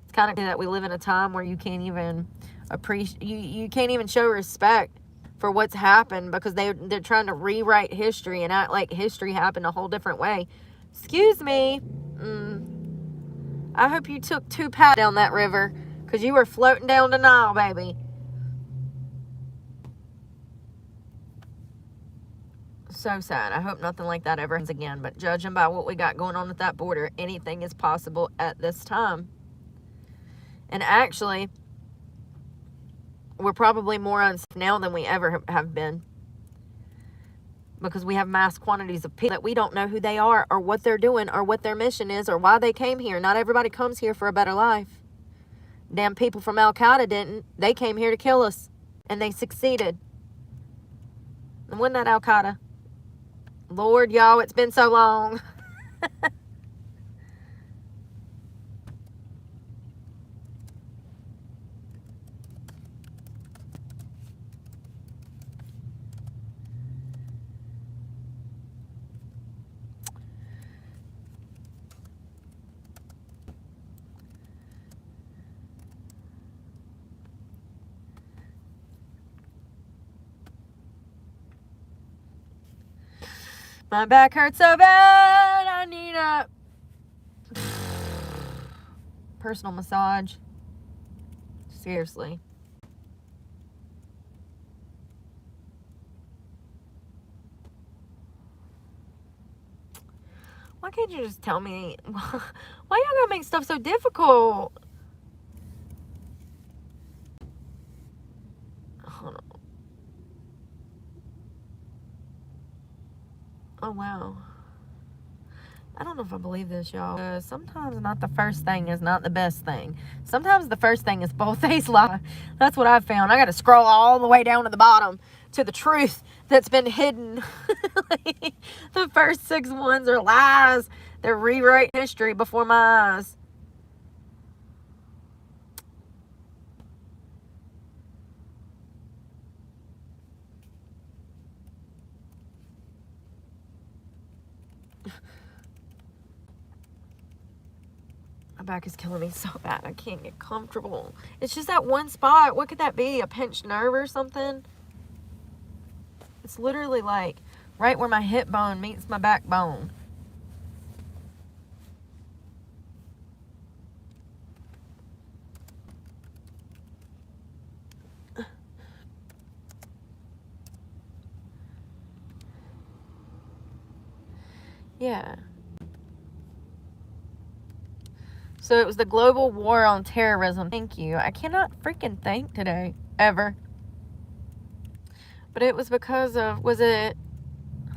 S1: It's kind of that we live in a time where you can't even appreciate, you can't even show respect for what's happened because they're trying to rewrite history and act like history happened a whole different way. Excuse me. I hope you took 2 paddles down that river because you were floating down the Nile, baby. So sad. I hope nothing like that ever happens again. But judging by what we got going on at that border, anything is possible at this time. And actually, we're probably more unsafe now than we ever have been. Because we have mass quantities of people that we don't know who they are or what they're doing or what their mission is or why they came here. Not everybody comes here for a better life. Damn people from Al-Qaeda didn't. They came here to kill us. And they succeeded. And wasn't that Al-Qaeda? Lord, y'all, it's been so long. My back hurts so bad. I need a personal massage. Seriously. can't you just tell me? Why y'all gotta make stuff so difficult? Hold on. Oh, wow. I don't know if I believe this, y'all. Sometimes not the first thing is not the best thing. Sometimes the first thing is bold-faced lie. That's what I've found. I got to scroll all the way down to the bottom to the truth that's been hidden. The first 6 ones are lies. They're rewriting history before my eyes. My back is killing me so bad. I can't get comfortable. It's just that one spot. What could that be? A pinched nerve or something? It's literally like right where my hip bone meets my backbone. Yeah. So it was the global war on terrorism. Thank you. I cannot freaking think today. Ever. But it was because of, was it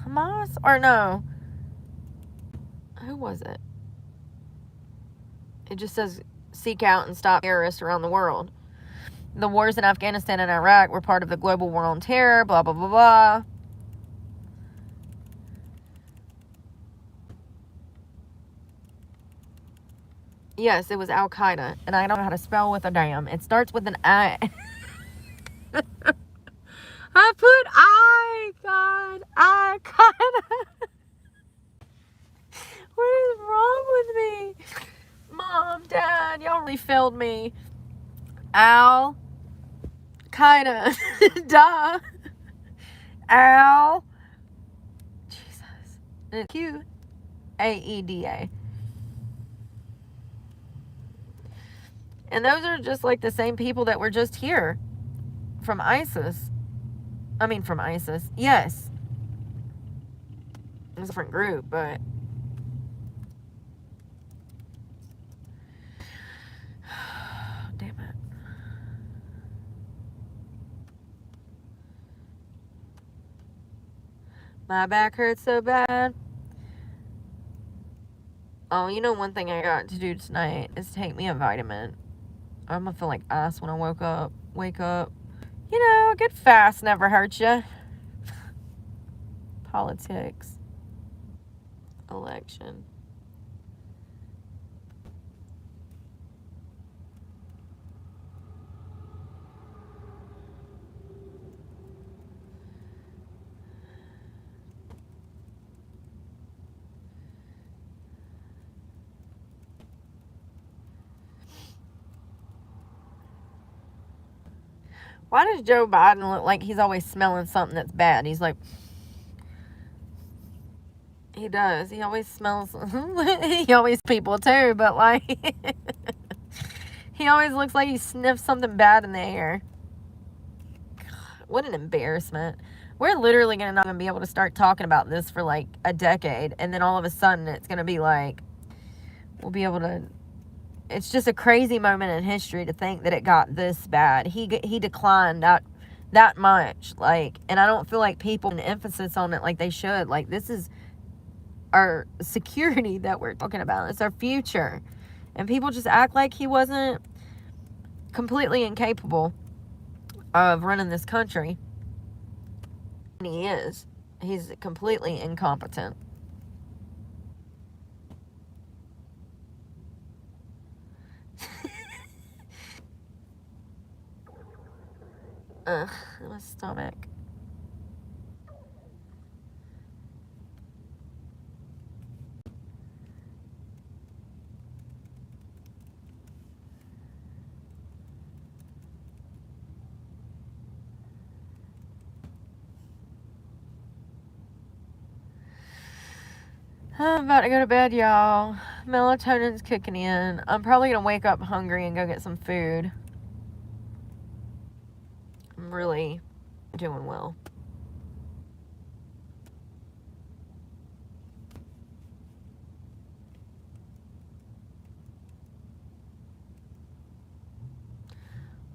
S1: Hamas? Or no? Who was it? It just says seek out and stop terrorists around the world. The wars in Afghanistan and Iraq were part of the global war on terror, blah, blah, blah, blah. Yes, it was Al-Qaeda. And I don't know how to spell with a damn. It starts with an I. I put I, God. Al-Qaeda. What is wrong with me? Mom, Dad, y'all really failed me. Al-Qaeda. Duh. Al. Jesus. Q-A-E-D-A. And those are just like the same people that were just here from ISIS. I mean, from ISIS. Yes. It was a different group, but... Damn it. My back hurts so bad. Oh, you know one thing I got to do tonight is take me a vitamin. I'm gonna feel like ass when I wake up. You know, a good fast never hurts you. Politics. Election. Why does Joe Biden look like he's always smelling something that's bad? He's like... He does. He always smells... He always people too, but like... He always looks like he sniffs something bad in the air. God, what an embarrassment. We're literally not going to be able to start talking about this for like a decade. And then all of a sudden it's going to be like... We'll be able to... It's just a crazy moment in history to think that it got this bad. He declined that much. Like, and I don't feel like people put an emphasis on it like they should. Like, this is our security that we're talking about. It's our future. And people just act like he wasn't completely incapable of running this country. And he is. He's completely incompetent. Ugh, my stomach. I'm about to go to bed, y'all. Melatonin's kicking in. I'm probably going to wake up hungry and go get some food. I'm really doing well.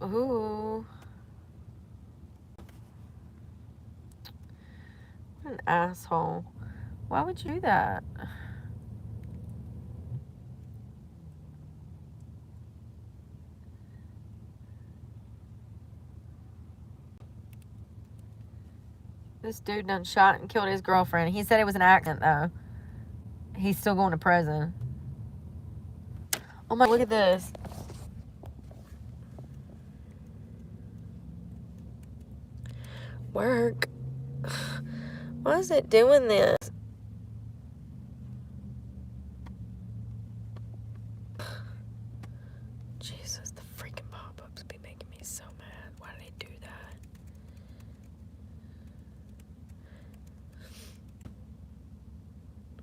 S1: Ooh. What an asshole. Why would you do that? This dude done shot and killed his girlfriend. He said it was an accident, though. He's still going to prison. Oh my, look at this. Work. Why is it doing this? Jesus, the freaking pop-ups be making me so mad. Why do they do that?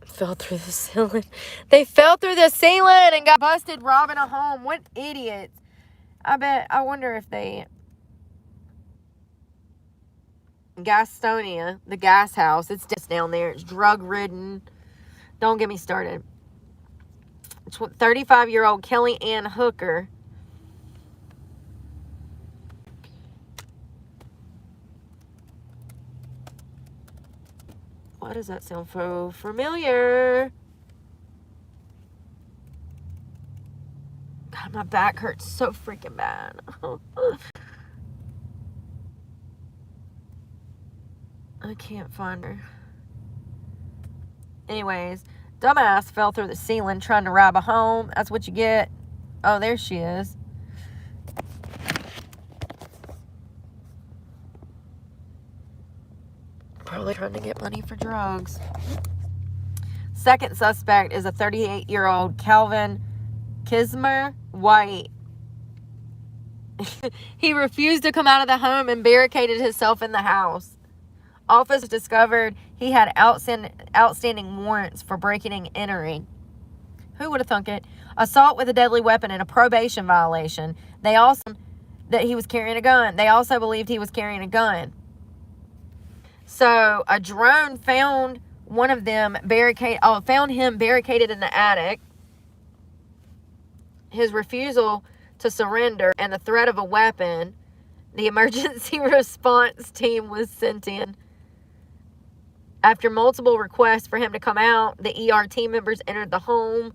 S1: Fell through the ceiling. They fell through the ceiling and got busted robbing a home. What idiots. I wonder if they... Gastonia, the gas house, it's just down there. It's drug-ridden. Don't get me started. 35-year-old Kelly Ann Hooker. Why does that sound so familiar? God, my back hurts so freaking bad. I can't find her. Anyways, dumbass fell through the ceiling trying to rob a home. That's what you get. Oh, there she is. Probably trying to get money for drugs. Second suspect is a 38-year-old Calvin Kismer White. He refused to come out of the home and barricaded himself in the house. Officers discovered he had outstanding warrants for breaking and entering. Who would have thunk it? Assault with a deadly weapon and a probation violation. They also that he was carrying a gun. They also believed he was carrying a gun. So a drone found one of them found him barricaded in the attic. His refusal to surrender and the threat of a weapon. The emergency response team was sent in. After multiple requests for him to come out, the ER team members entered the home.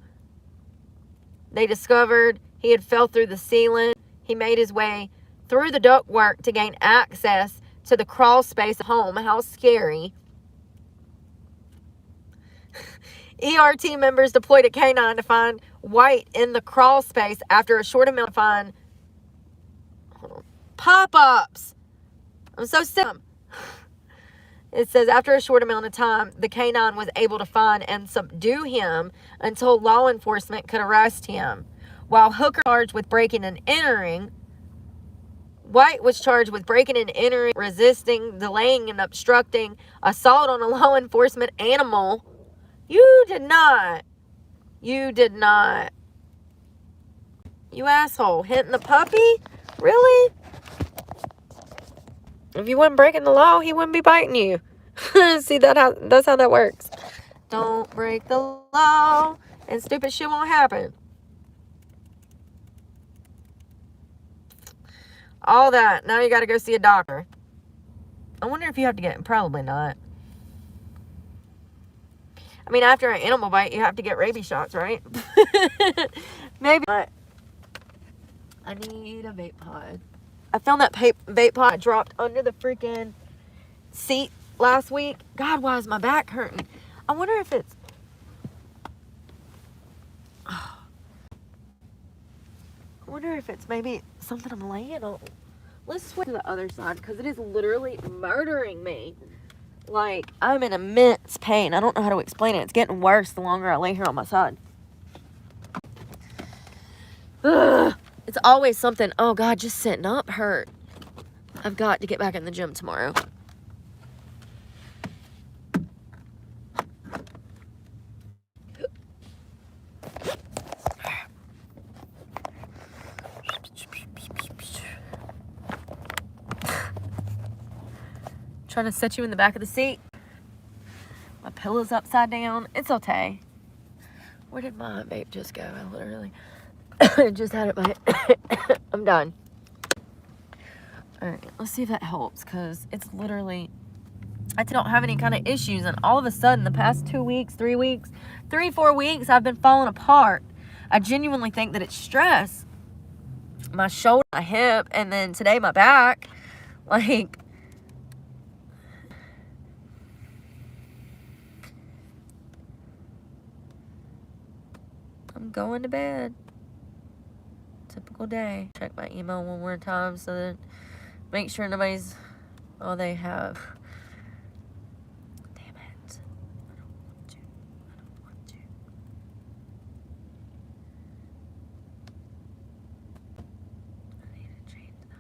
S1: They discovered he had fell through the ceiling. He made his way through the ductwork to gain access to the crawl space of the home. How scary. ER team members deployed a canine to find White in the crawl space after a short amount of fun. Pop-ups. I'm so sick. It says, after a short amount of time, the canine was able to find and subdue him until law enforcement could arrest him. While Hooker was charged with breaking and entering, White was charged with breaking and entering, resisting, delaying, and obstructing, assault on a law enforcement animal. You did not. You did not. You asshole. Hitting the puppy? Really? If you wasn't breaking the law, he wouldn't be biting you. See, that's how that works. Don't break the law, and stupid shit won't happen. All that. Now you got to go see a doctor. I wonder if you have to get... Probably not. I mean, after an animal bite, you have to get rabies shots, right? Maybe not. I need a vape pod. I found that vape pod dropped under the freaking seat last week. God, why is my back hurting? I wonder if it's... I wonder if it's maybe something I'm laying on. Let's switch to the other side because it is literally murdering me. Like, I'm in immense pain. I don't know how to explain it. It's getting worse the longer I lay here on my side. Ugh. It's always something. Oh, God, just sitting up hurt. I've got to get back in the gym tomorrow. Trying to set you in the back of the seat. My pillow's upside down. It's okay. Where did my vape just go? I literally just had it by... I'm done. All right, let's see if that helps, because it's literally, I don't have any kind of issues, and all of a sudden, the past 2 weeks, 3 weeks, 4 weeks, I've been falling apart. I genuinely think that it's stress. My shoulder, my hip, and then today my back. Like, I'm going to bed. Typical day. Check my email one more time so that make sure nobody's, oh, they have. Damn it. I don't want to. I don't want to. I need to change that.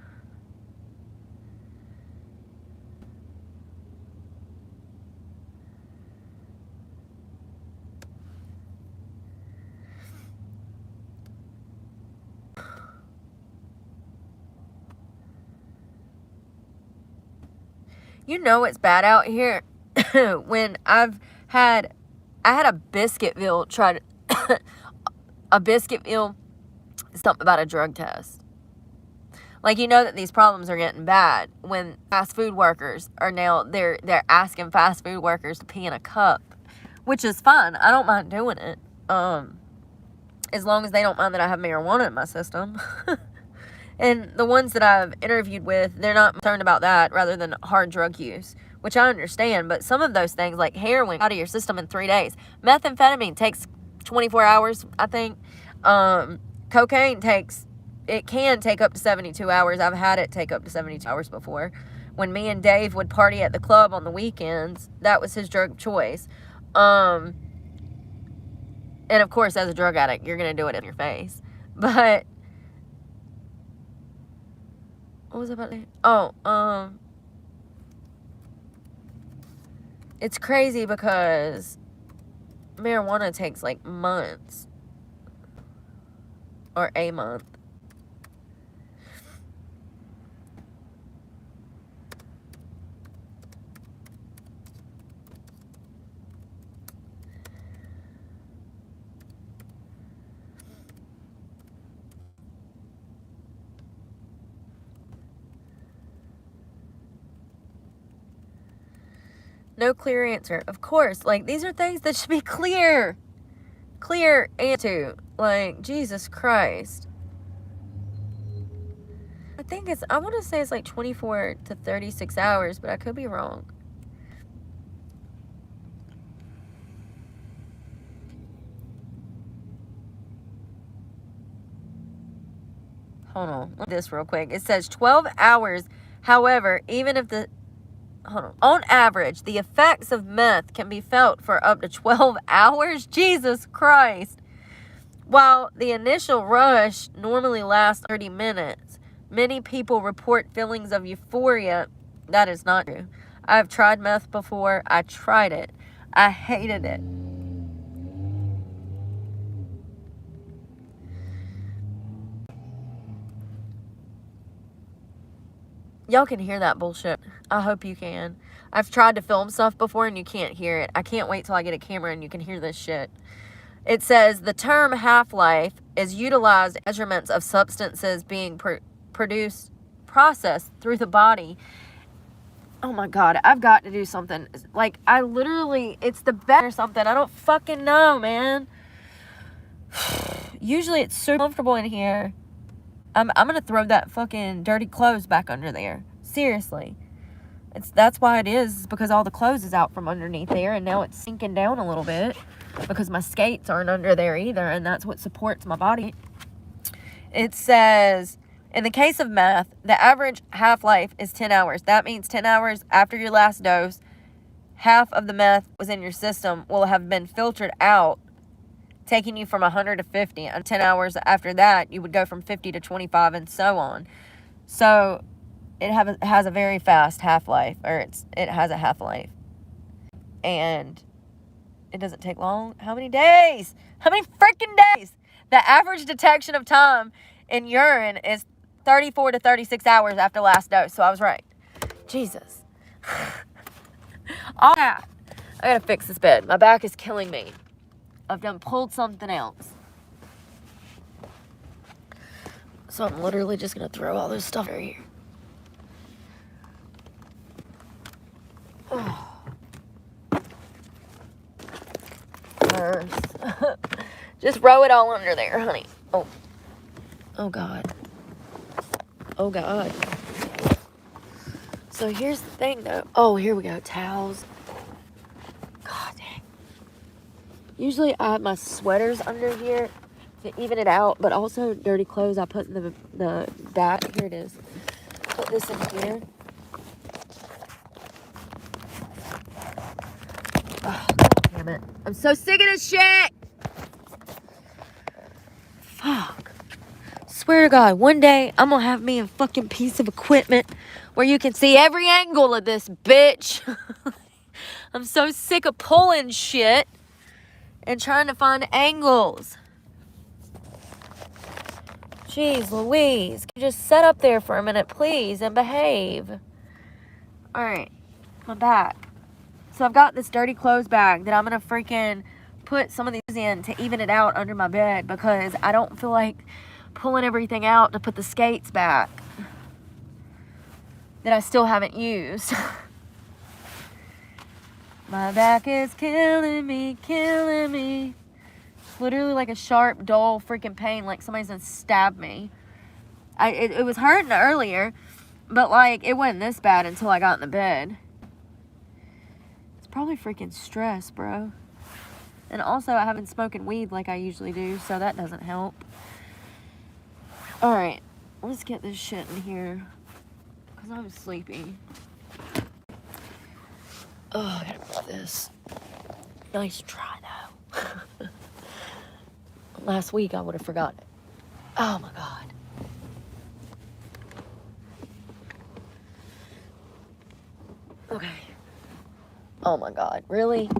S1: You know it's bad out here when I had a Biscuitville try to, a Biscuitville, something about a drug test. Like, you know that these problems are getting bad when fast food workers are now, they're asking fast food workers to pee in a cup, which is fine. I don't mind doing it. As long as they don't mind that I have marijuana in my system. And the ones that I've interviewed with, they're not concerned about that rather than hard drug use, which I understand. But some of those things, like heroin, out of your system in 3 days. Methamphetamine takes 24 hours, I think. Cocaine can take up to 72 hours. I've had it take up to 72 hours before. When me and Dave would party at the club on the weekends, that was his drug of choice. And of course, as a drug addict, you're going to do it in your face. But what was I about to say? Oh, it's crazy because marijuana takes like months or a month. No clear answer. Of course, like, these are things that should be clear answer. Like, Jesus Christ. I want to say it's like 24 to 36 hours, but I could be wrong. Hold on. Look at this real quick. It says 12 hours. However, even if on average, the effects of meth can be felt for up to 12 hours. Jesus Christ. While the initial rush normally lasts 30 minutes, many people report feelings of euphoria. That is not true. I've tried meth before. I tried it. I hated it. Y'all can hear that bullshit. I hope you can. I've tried to film stuff before and you can't hear it. I can't wait till I get a camera and you can hear this shit. It says the term half-life is utilized in measurements of substances being processed through the body. Oh my God, I've got to do something. Like, it's the best or something. I don't fucking know, man. Usually it's so comfortable in here. I'm gonna throw that fucking dirty clothes back under there. Seriously. That's why it is, because all the clothes is out from underneath there, and now it's sinking down a little bit because my skates aren't under there either, and that's what supports my body. It says, in the case of meth, the average half-life is 10 hours. That means 10 hours after your last dose, half of the meth was in your system will have been filtered out, taking you from 100 to 50. And 10 hours after that, you would go from 50 to 25 and so on. So it has a very fast half-life, or it has a half-life. And it doesn't take long. How many days? How many freaking days? The average detection of time in urine is 34 to 36 hours after last dose. So I was right. Jesus. All that. I gotta fix this bed. My back is killing me. I've done pulled something else. So I'm literally just gonna throw all this stuff over here. Just roll it all under there, honey. Oh God. Oh God. So here's the thing though. Oh, here we go. Towels. God dang. Usually I have my sweaters under here to even it out, but also dirty clothes I put in the bag. Here it is. Put this in here. Oh, God damn it. I'm so sick of this shit. Fuck. Swear to God, one day I'm gonna have me a fucking piece of equipment where you can see every angle of this bitch. I'm so sick of pulling shit and trying to find angles. Jeez Louise, can you just sit up there for a minute, please, and behave? Alright, I'm back. So I've got this dirty clothes bag that I'm gonna freaking put some of these in to even it out under my bed because I don't feel like pulling everything out to put the skates back that I still haven't used. My back is killing me, killing me. It's literally like a sharp, dull freaking pain, like somebody's gonna stab me. It was hurting earlier, but like it wasn't this bad until I got in the bed. It's probably freaking stress, bro. And also I haven't smoking weed like I usually do, so that doesn't help. Alright, let's get this shit in here because I'm sleepy. Oh, I gotta put this. Nice try though. Last week I would have forgotten it. Oh my God. Okay. Oh my God, really?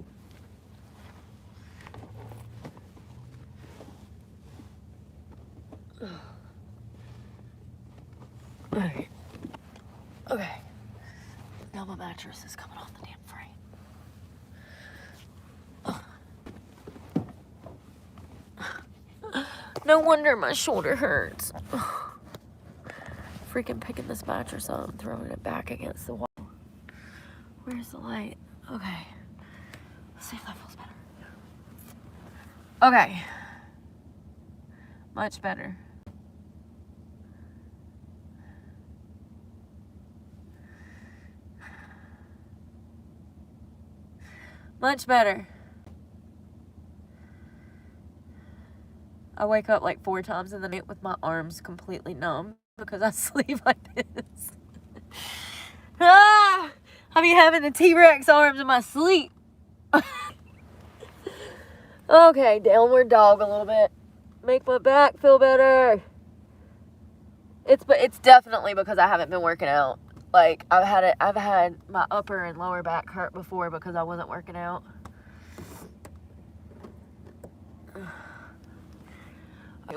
S1: Alright. Okay. Now my mattress is coming off the damn frame. No wonder my shoulder hurts. Freaking picking this mattress up and throwing it back against the wall. Where's the light? Okay. Let's see if that feels better. Okay. Much better. Much better. I wake up like 4 times in the night with my arms completely numb because I sleep like this. I be having the T-Rex arms in my sleep. Okay, downward dog a little bit. Make my back feel better. It's definitely because I haven't been working out. Like I've had my upper and lower back hurt before because I wasn't working out.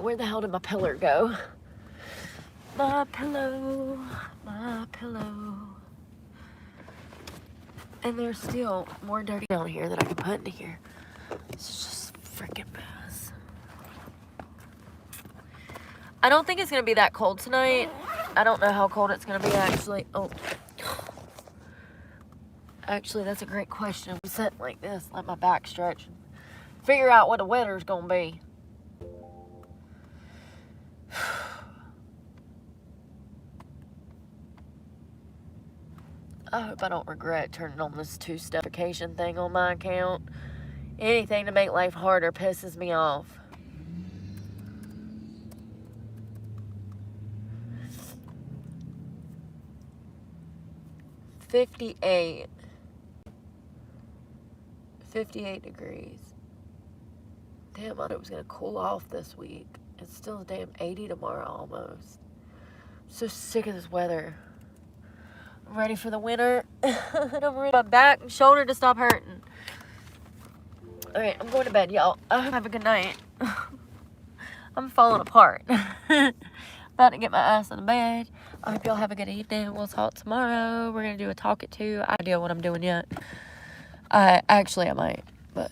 S1: Where the hell did my pillow go? My pillow, my pillow. And there's still more dirty down here that I can put into here. It's just freaking mess. I don't think it's gonna be that cold tonight. I don't know how cold it's gonna be actually. Oh. Actually, that's a great question. I'm sitting like this, let my back stretch. Figure out what the weather's gonna be. I hope I don't regret turning on this 2-step vacation thing on my account. Anything to make life harder pisses me off. $58 degrees. Damn, I thought it was gonna cool off this week. It's still a damn 80 tomorrow almost. I'm so sick of this weather. I'm ready for the winter. And I'm ready for my back and shoulder to stop hurting. Alright, I'm going to bed, y'all. Have a good night. I'm falling apart. About to get my ass in the bed. I hope y'all have a good evening. We'll talk tomorrow. We're going to do a talk at 2. I have no idea what I'm doing yet. Actually, I might. But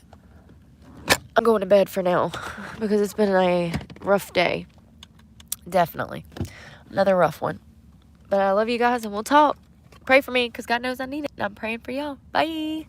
S1: I'm going to bed for now. Because it's been a rough day. Definitely. Another rough one. But I love you guys and we'll talk. Pray for me because God knows I need it. And I'm praying for y'all. Bye.